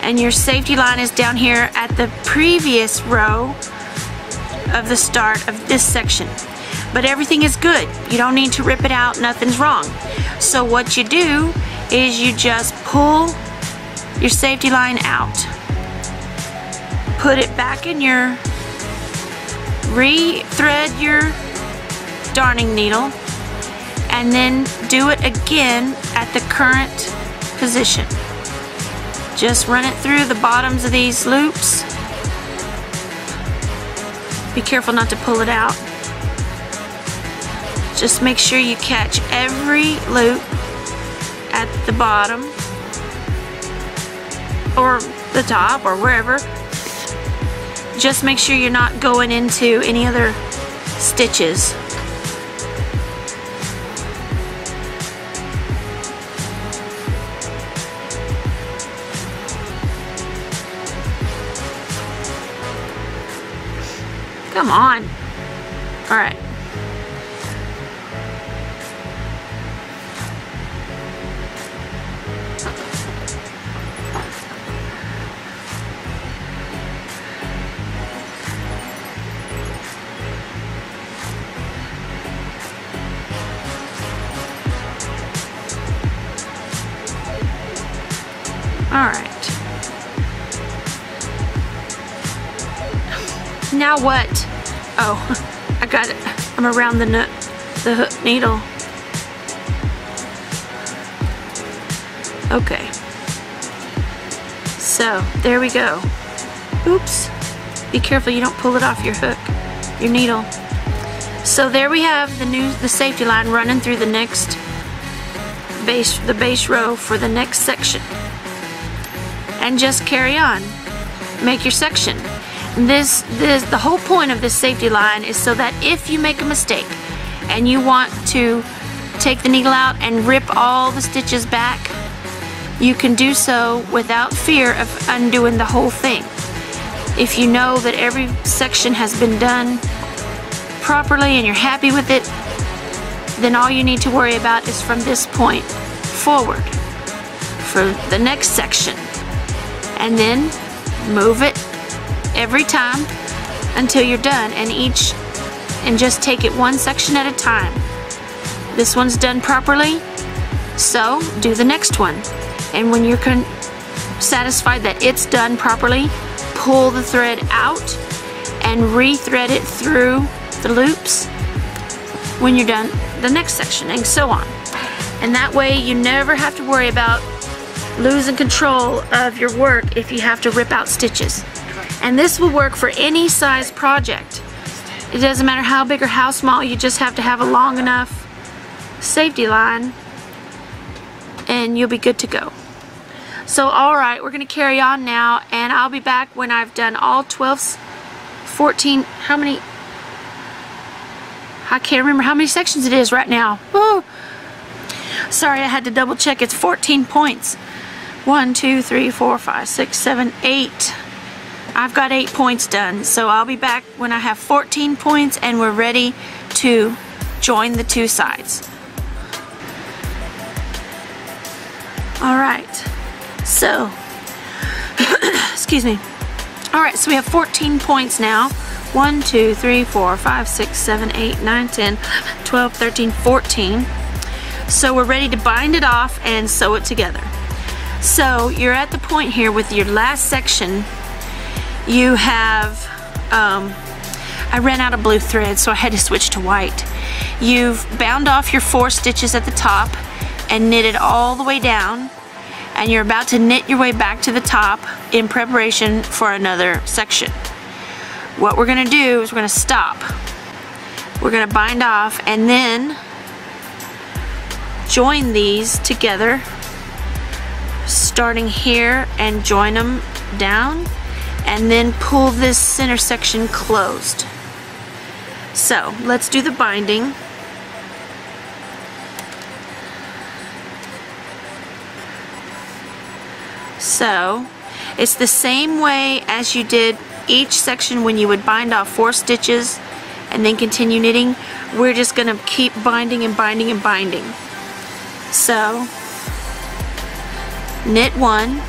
And your safety line is down here at the previous row of the start of this section. But everything is good. You don't need to rip it out, nothing's wrong. So what you do is you just pull your safety line out. Put it back in your, re-thread your darning needle, and then do it again at the current position. Just run it through the bottoms of these loops. Be careful not to pull it out. Just make sure you catch every loop at the bottom or the top or wherever. Just make sure you're not going into any other stitches. Come on. All right. All right. Now what? Oh, I got it. I'm around the hook needle. Okay. So, there we go. Oops. Be careful you don't pull it off your hook, your needle. So there we have the safety line running through the next base row for the next section. And just carry on. Make your section. The whole point of this safety line is so that if you make a mistake and you want to take the needle out and rip all the stitches back, you can do so without fear of undoing the whole thing. If you know that every section has been done properly and you're happy with it, then all you need to worry about is from this point forward for the next section. And then move it every time until you're done, and just take it one section at a time. This one's done properly, so do the next one. And when you're satisfied that it's done properly, pull the thread out and re-thread it through the loops when you're done the next section, and so on. And that way you never have to worry about losing control of your work if you have to rip out stitches. And this will work for any size project. It doesn't matter how big or how small, you just have to have a long enough safety line and you'll be good to go. So alright, we're going to carry on now, and I'll be back when I've done all 12, 14, how many? I can't remember how many sections it is right now. Woo. Sorry, I had to double check. It's 14 points. 1, 2, 3, 4, 5, 6, 7, 8. I've got 8 points done, so I'll be back when I have 14 points and we're ready to join the two sides. Alright, so, excuse me. Alright, so we have 14 points now. 1, 2, 3, 4, 5, 6, 7, 8, 9, 10, 12, 13, 14. So we're ready to bind it off and sew it together. So you're at the point here with your last section. You have, I ran out of blue thread, so I had to switch to white. You've bound off your 4 stitches at the top and knitted all the way down, and you're about to knit your way back to the top in preparation for another section. What we're gonna do is we're gonna stop. We're gonna bind off and then join these together, starting here, and join them down, and then pull this center section closed. So let's do the binding. So it's the same way as you did each section when you would bind off 4 stitches and then continue knitting. We're just gonna keep binding and binding and binding. So knit 1,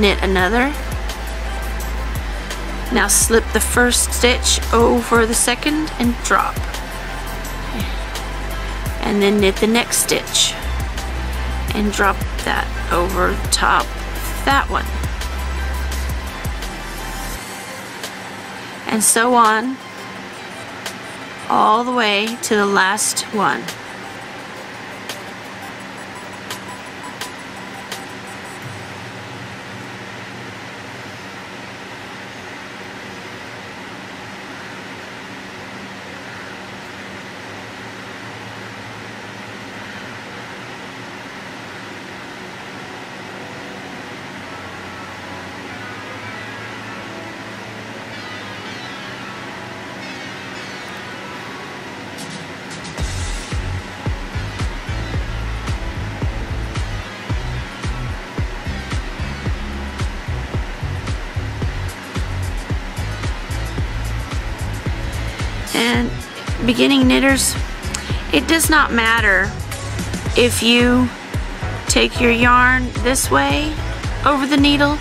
knit another. Now slip the first stitch over the second and drop. And then knit the next stitch and drop that over the top of that one. And so on all the way to the last one. And beginning knitters, it does not matter if you take your yarn this way over the needle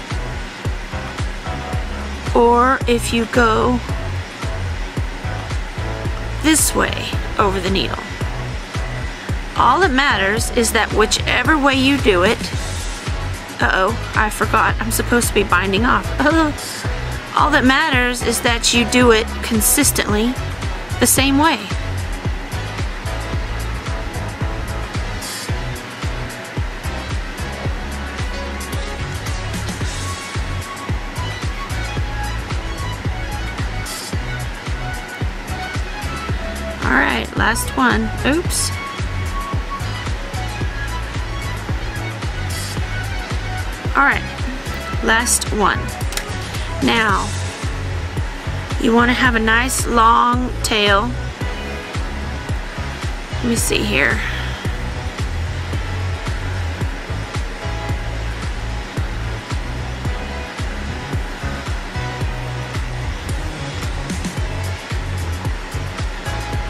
or if you go this way over the needle. All that matters is that whichever way you do it, I forgot, I'm supposed to be binding off. All that matters is that you do it consistently the same way. All right, last one. Oops. All right, last one. Now, you want to have a nice long tail. Let me see here.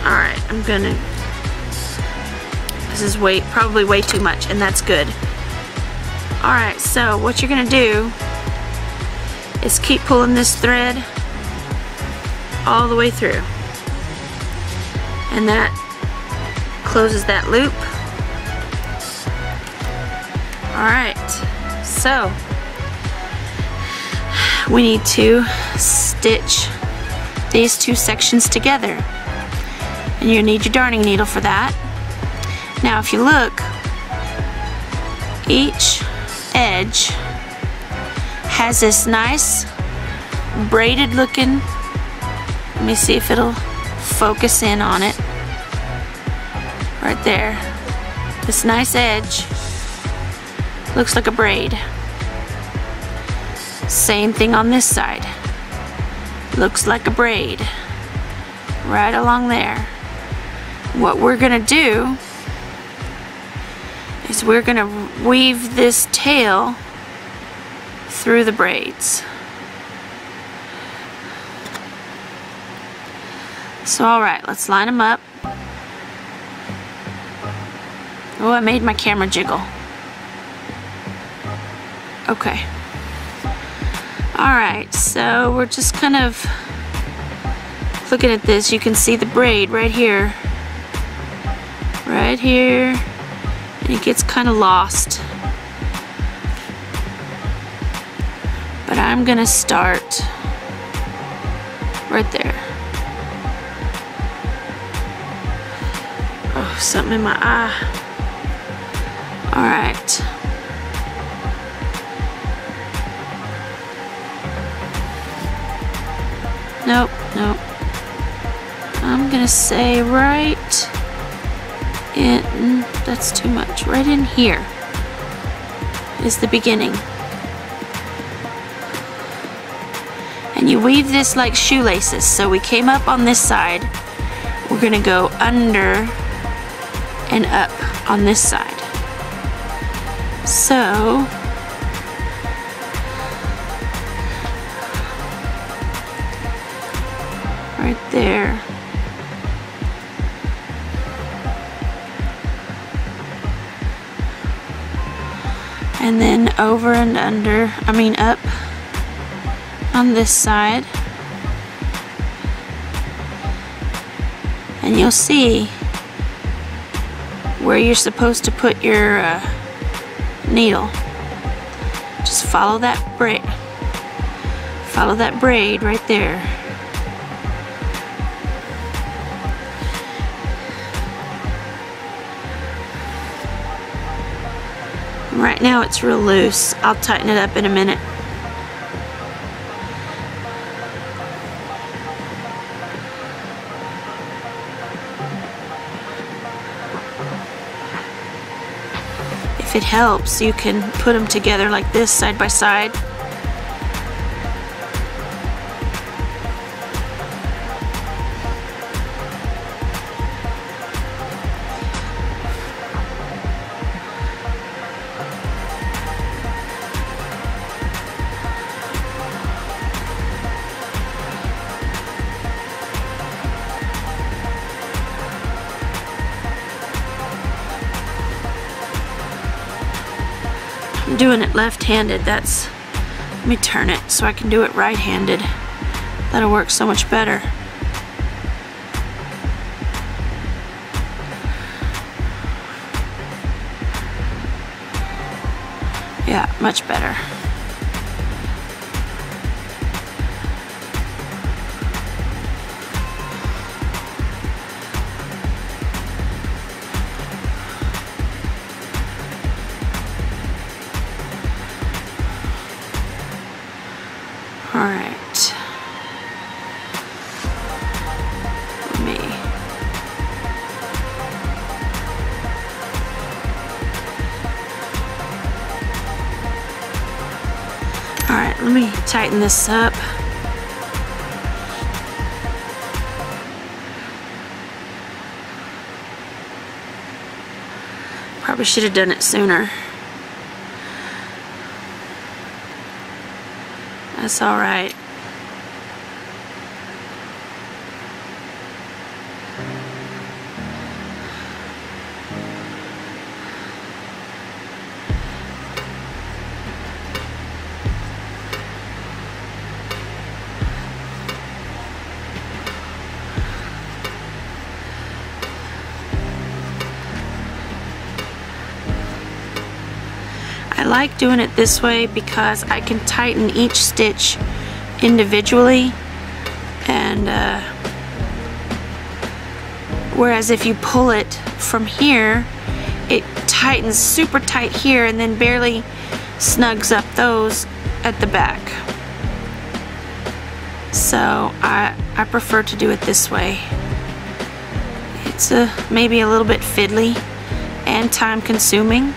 All right, I'm gonna, this is probably way too much, and that's good. All right, so what you're gonna do is keep pulling this thread all the way through, and that closes that loop. Alright, so we need to stitch these 2 sections together, and you need your darning needle for that. Now if you look, each edge has this nice braided looking, let me see if it'll focus in on it. Right there. This nice edge looks like a braid. Same thing on this side. Looks like a braid. Right along there. What we're gonna do is we're gonna weave this tail through the braids. So alright, let's line them up. Oh, I made my camera jiggle. Okay. Alright, so we're just kind of looking at this. You can see the braid right here. right here, and it gets kind of lost. But I'm gonna start right there. Oh, something in my eye. All right. Nope, nope. I'm gonna say right in, that's too much. Right in here is the beginning. And you weave this like shoelaces. So we came up on this side. We're gonna go under and up on this side. So right there. And then over and under, I mean up on this side. And you'll see where you're supposed to put your needle. Just follow that braid. Follow that braid right there. Right now it's real loose. I'll tighten it up in a minute. If it helps, you can put them together like this, side by side. I'm doing it left-handed. Let me turn it so I can do it right-handed. That'll work so much better. Yeah, much better. All right. Let me. All right, let me tighten this up. Probably should have done it sooner. That's all right. I like doing it this way because I can tighten each stitch individually, and whereas if you pull it from here, it tightens super tight here and then barely snugs up those at the back. So I prefer to do it this way. It's maybe a little bit fiddly and time consuming,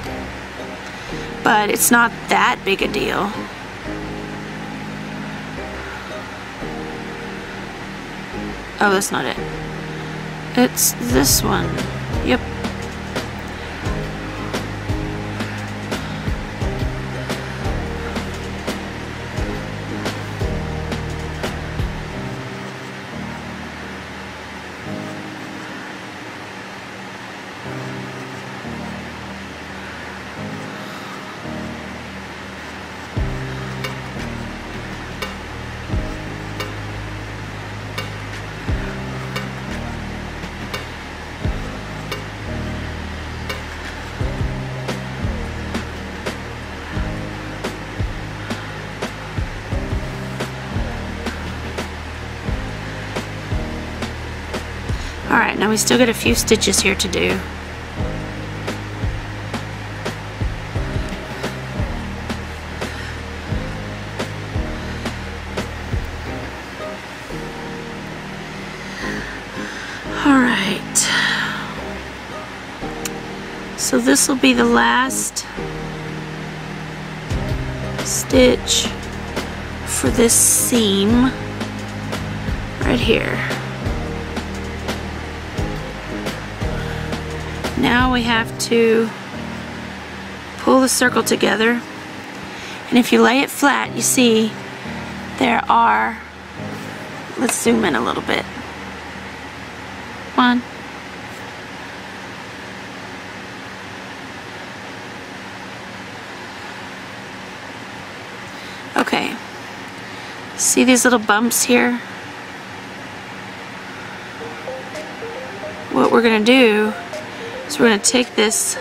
but it's not that big a deal. Oh, that's not it. It's this one. Yep. Alright, now we still got a few stitches here to do. Alright, so this will be the last stitch for this seam right here. Now we have to pull the circle together, and if you lay it flat, you see there are, let's zoom in a little bit. Come on. Okay, see these little bumps here? What we're gonna do is we're gonna take this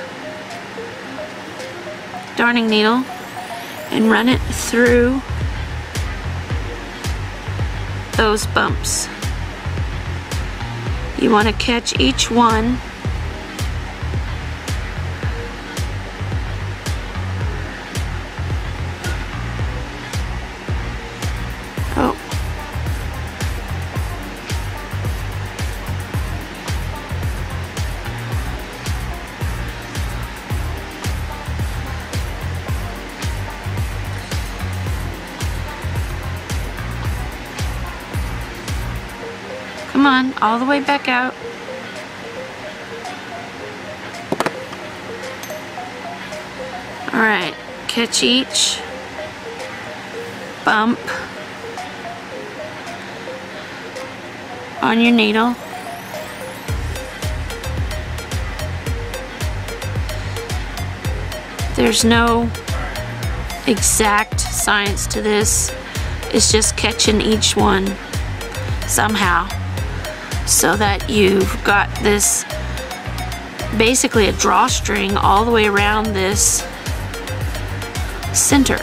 darning needle and run it through those bumps. You want to catch each one . Oh. Come on, all the way back out. Alright, catch each bump on your needle. There's no exact science to this. It's just catching each one somehow, so that you've got this basically a drawstring all the way around this center.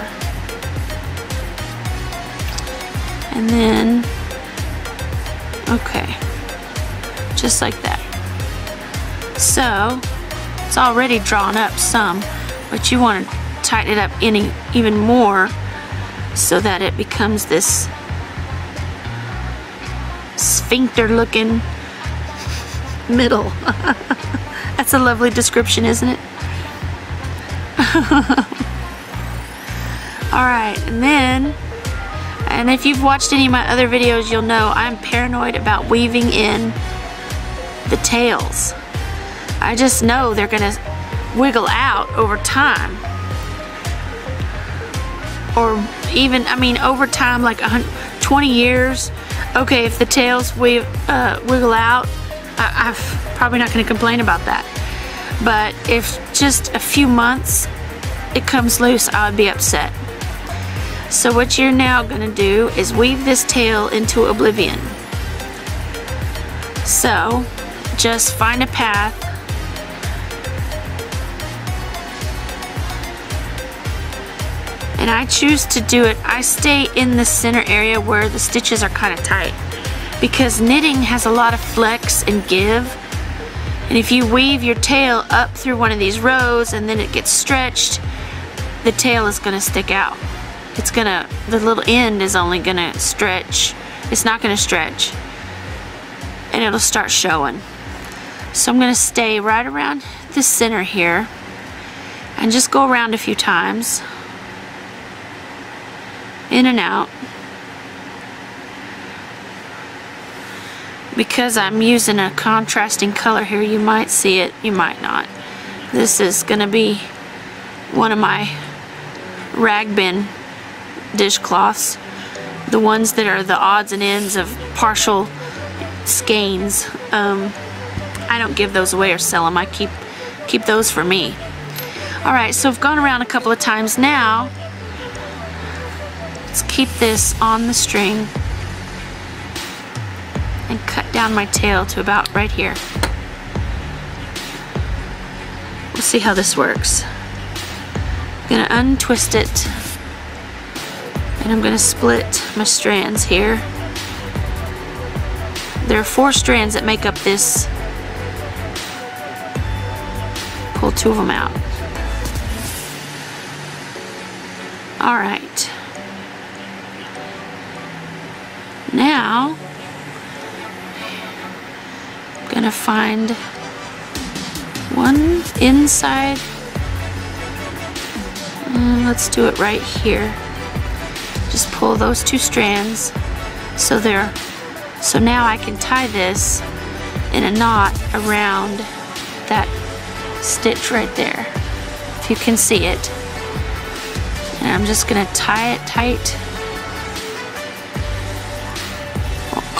And then, okay, just like that. So it's already drawn up some, but you want to tighten it up even more so that it becomes this sphincter looking middle. That's a lovely description, isn't it? Alright, and if you've watched any of my other videos, you'll know I'm paranoid about weaving in the tails. I just know they're gonna wiggle out over time, or even, I mean, over time, like 20 years. Okay, if the tails wiggle out, I'm probably not going to complain about that. But if just a few months it comes loose, I would be upset. So what you're now going to do is weave this tail into oblivion. So just find a path . And I choose to do it, I stay in the center area where the stitches are kind of tight, because knitting has a lot of flex and give, and if you weave your tail up through one of these rows and then it gets stretched, the tail is going to stick out. It's gonna, the little end is only going to stretch, it's not going to stretch, and it'll start showing. So I'm going to stay right around the center here and just go around a few times, in and out. Because I'm using a contrasting color here, you might see it, you might not. This is going to be one of my rag bin dishcloths, the ones that are the odds and ends of partial skeins. I don't give those away or sell them. I keep those for me. Alright, so I've gone around a couple of times now. Let's keep this on the string and cut down my tail to about right here. We'll see how this works. I'm gonna untwist it, and I'm gonna split my strands here. there are 4 strands that make up this. Pull 2 of them out. Alright. Now, I'm gonna find one inside. Let's do it right here. Just pull those 2 strands so now I can tie this in a knot around that stitch right there, if you can see it. And I'm just gonna tie it tight.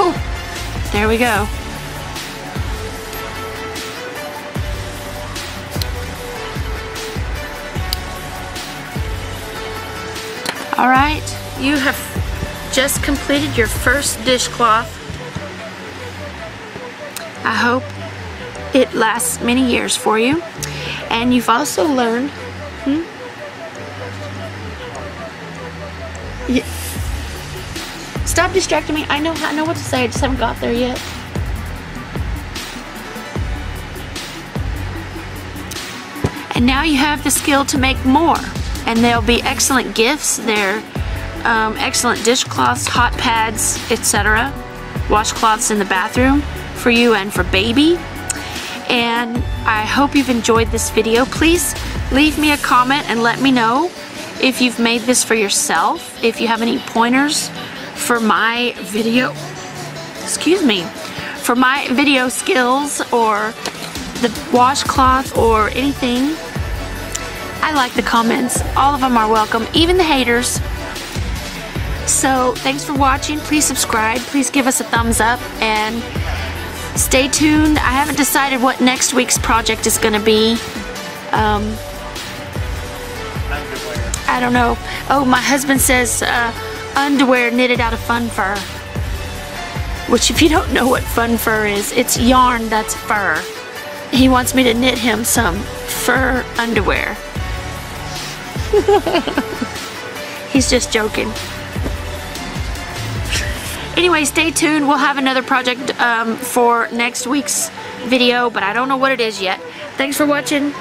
Oh, there we go. All right, you have just completed your first dishcloth. I hope it lasts many years for you. And you've also learned, Yeah. Stop distracting me. I know what to say, I just haven't got there yet. And now you have the skill to make more. And they'll be excellent gifts. They're excellent dishcloths, hot pads, etc. Washcloths in the bathroom for you and for baby. And I hope you've enjoyed this video. Please leave me a comment and let me know if you've made this for yourself, if you have any pointers for my video, for my video skills or the washcloth or anything. I like the comments. All of them are welcome, even the haters. So thanks for watching. Please subscribe. Please give us a thumbs up and stay tuned. I haven't decided what next week's project is going to be. I don't know. Oh, my husband says underwear knitted out of fun fur. Which, if you don't know what fun fur is, it's yarn that's fur. He wants me to knit him some fur underwear. He's just joking. Anyway, stay tuned. We'll have another project for next week's video, but I don't know what it is yet. Thanks for watching.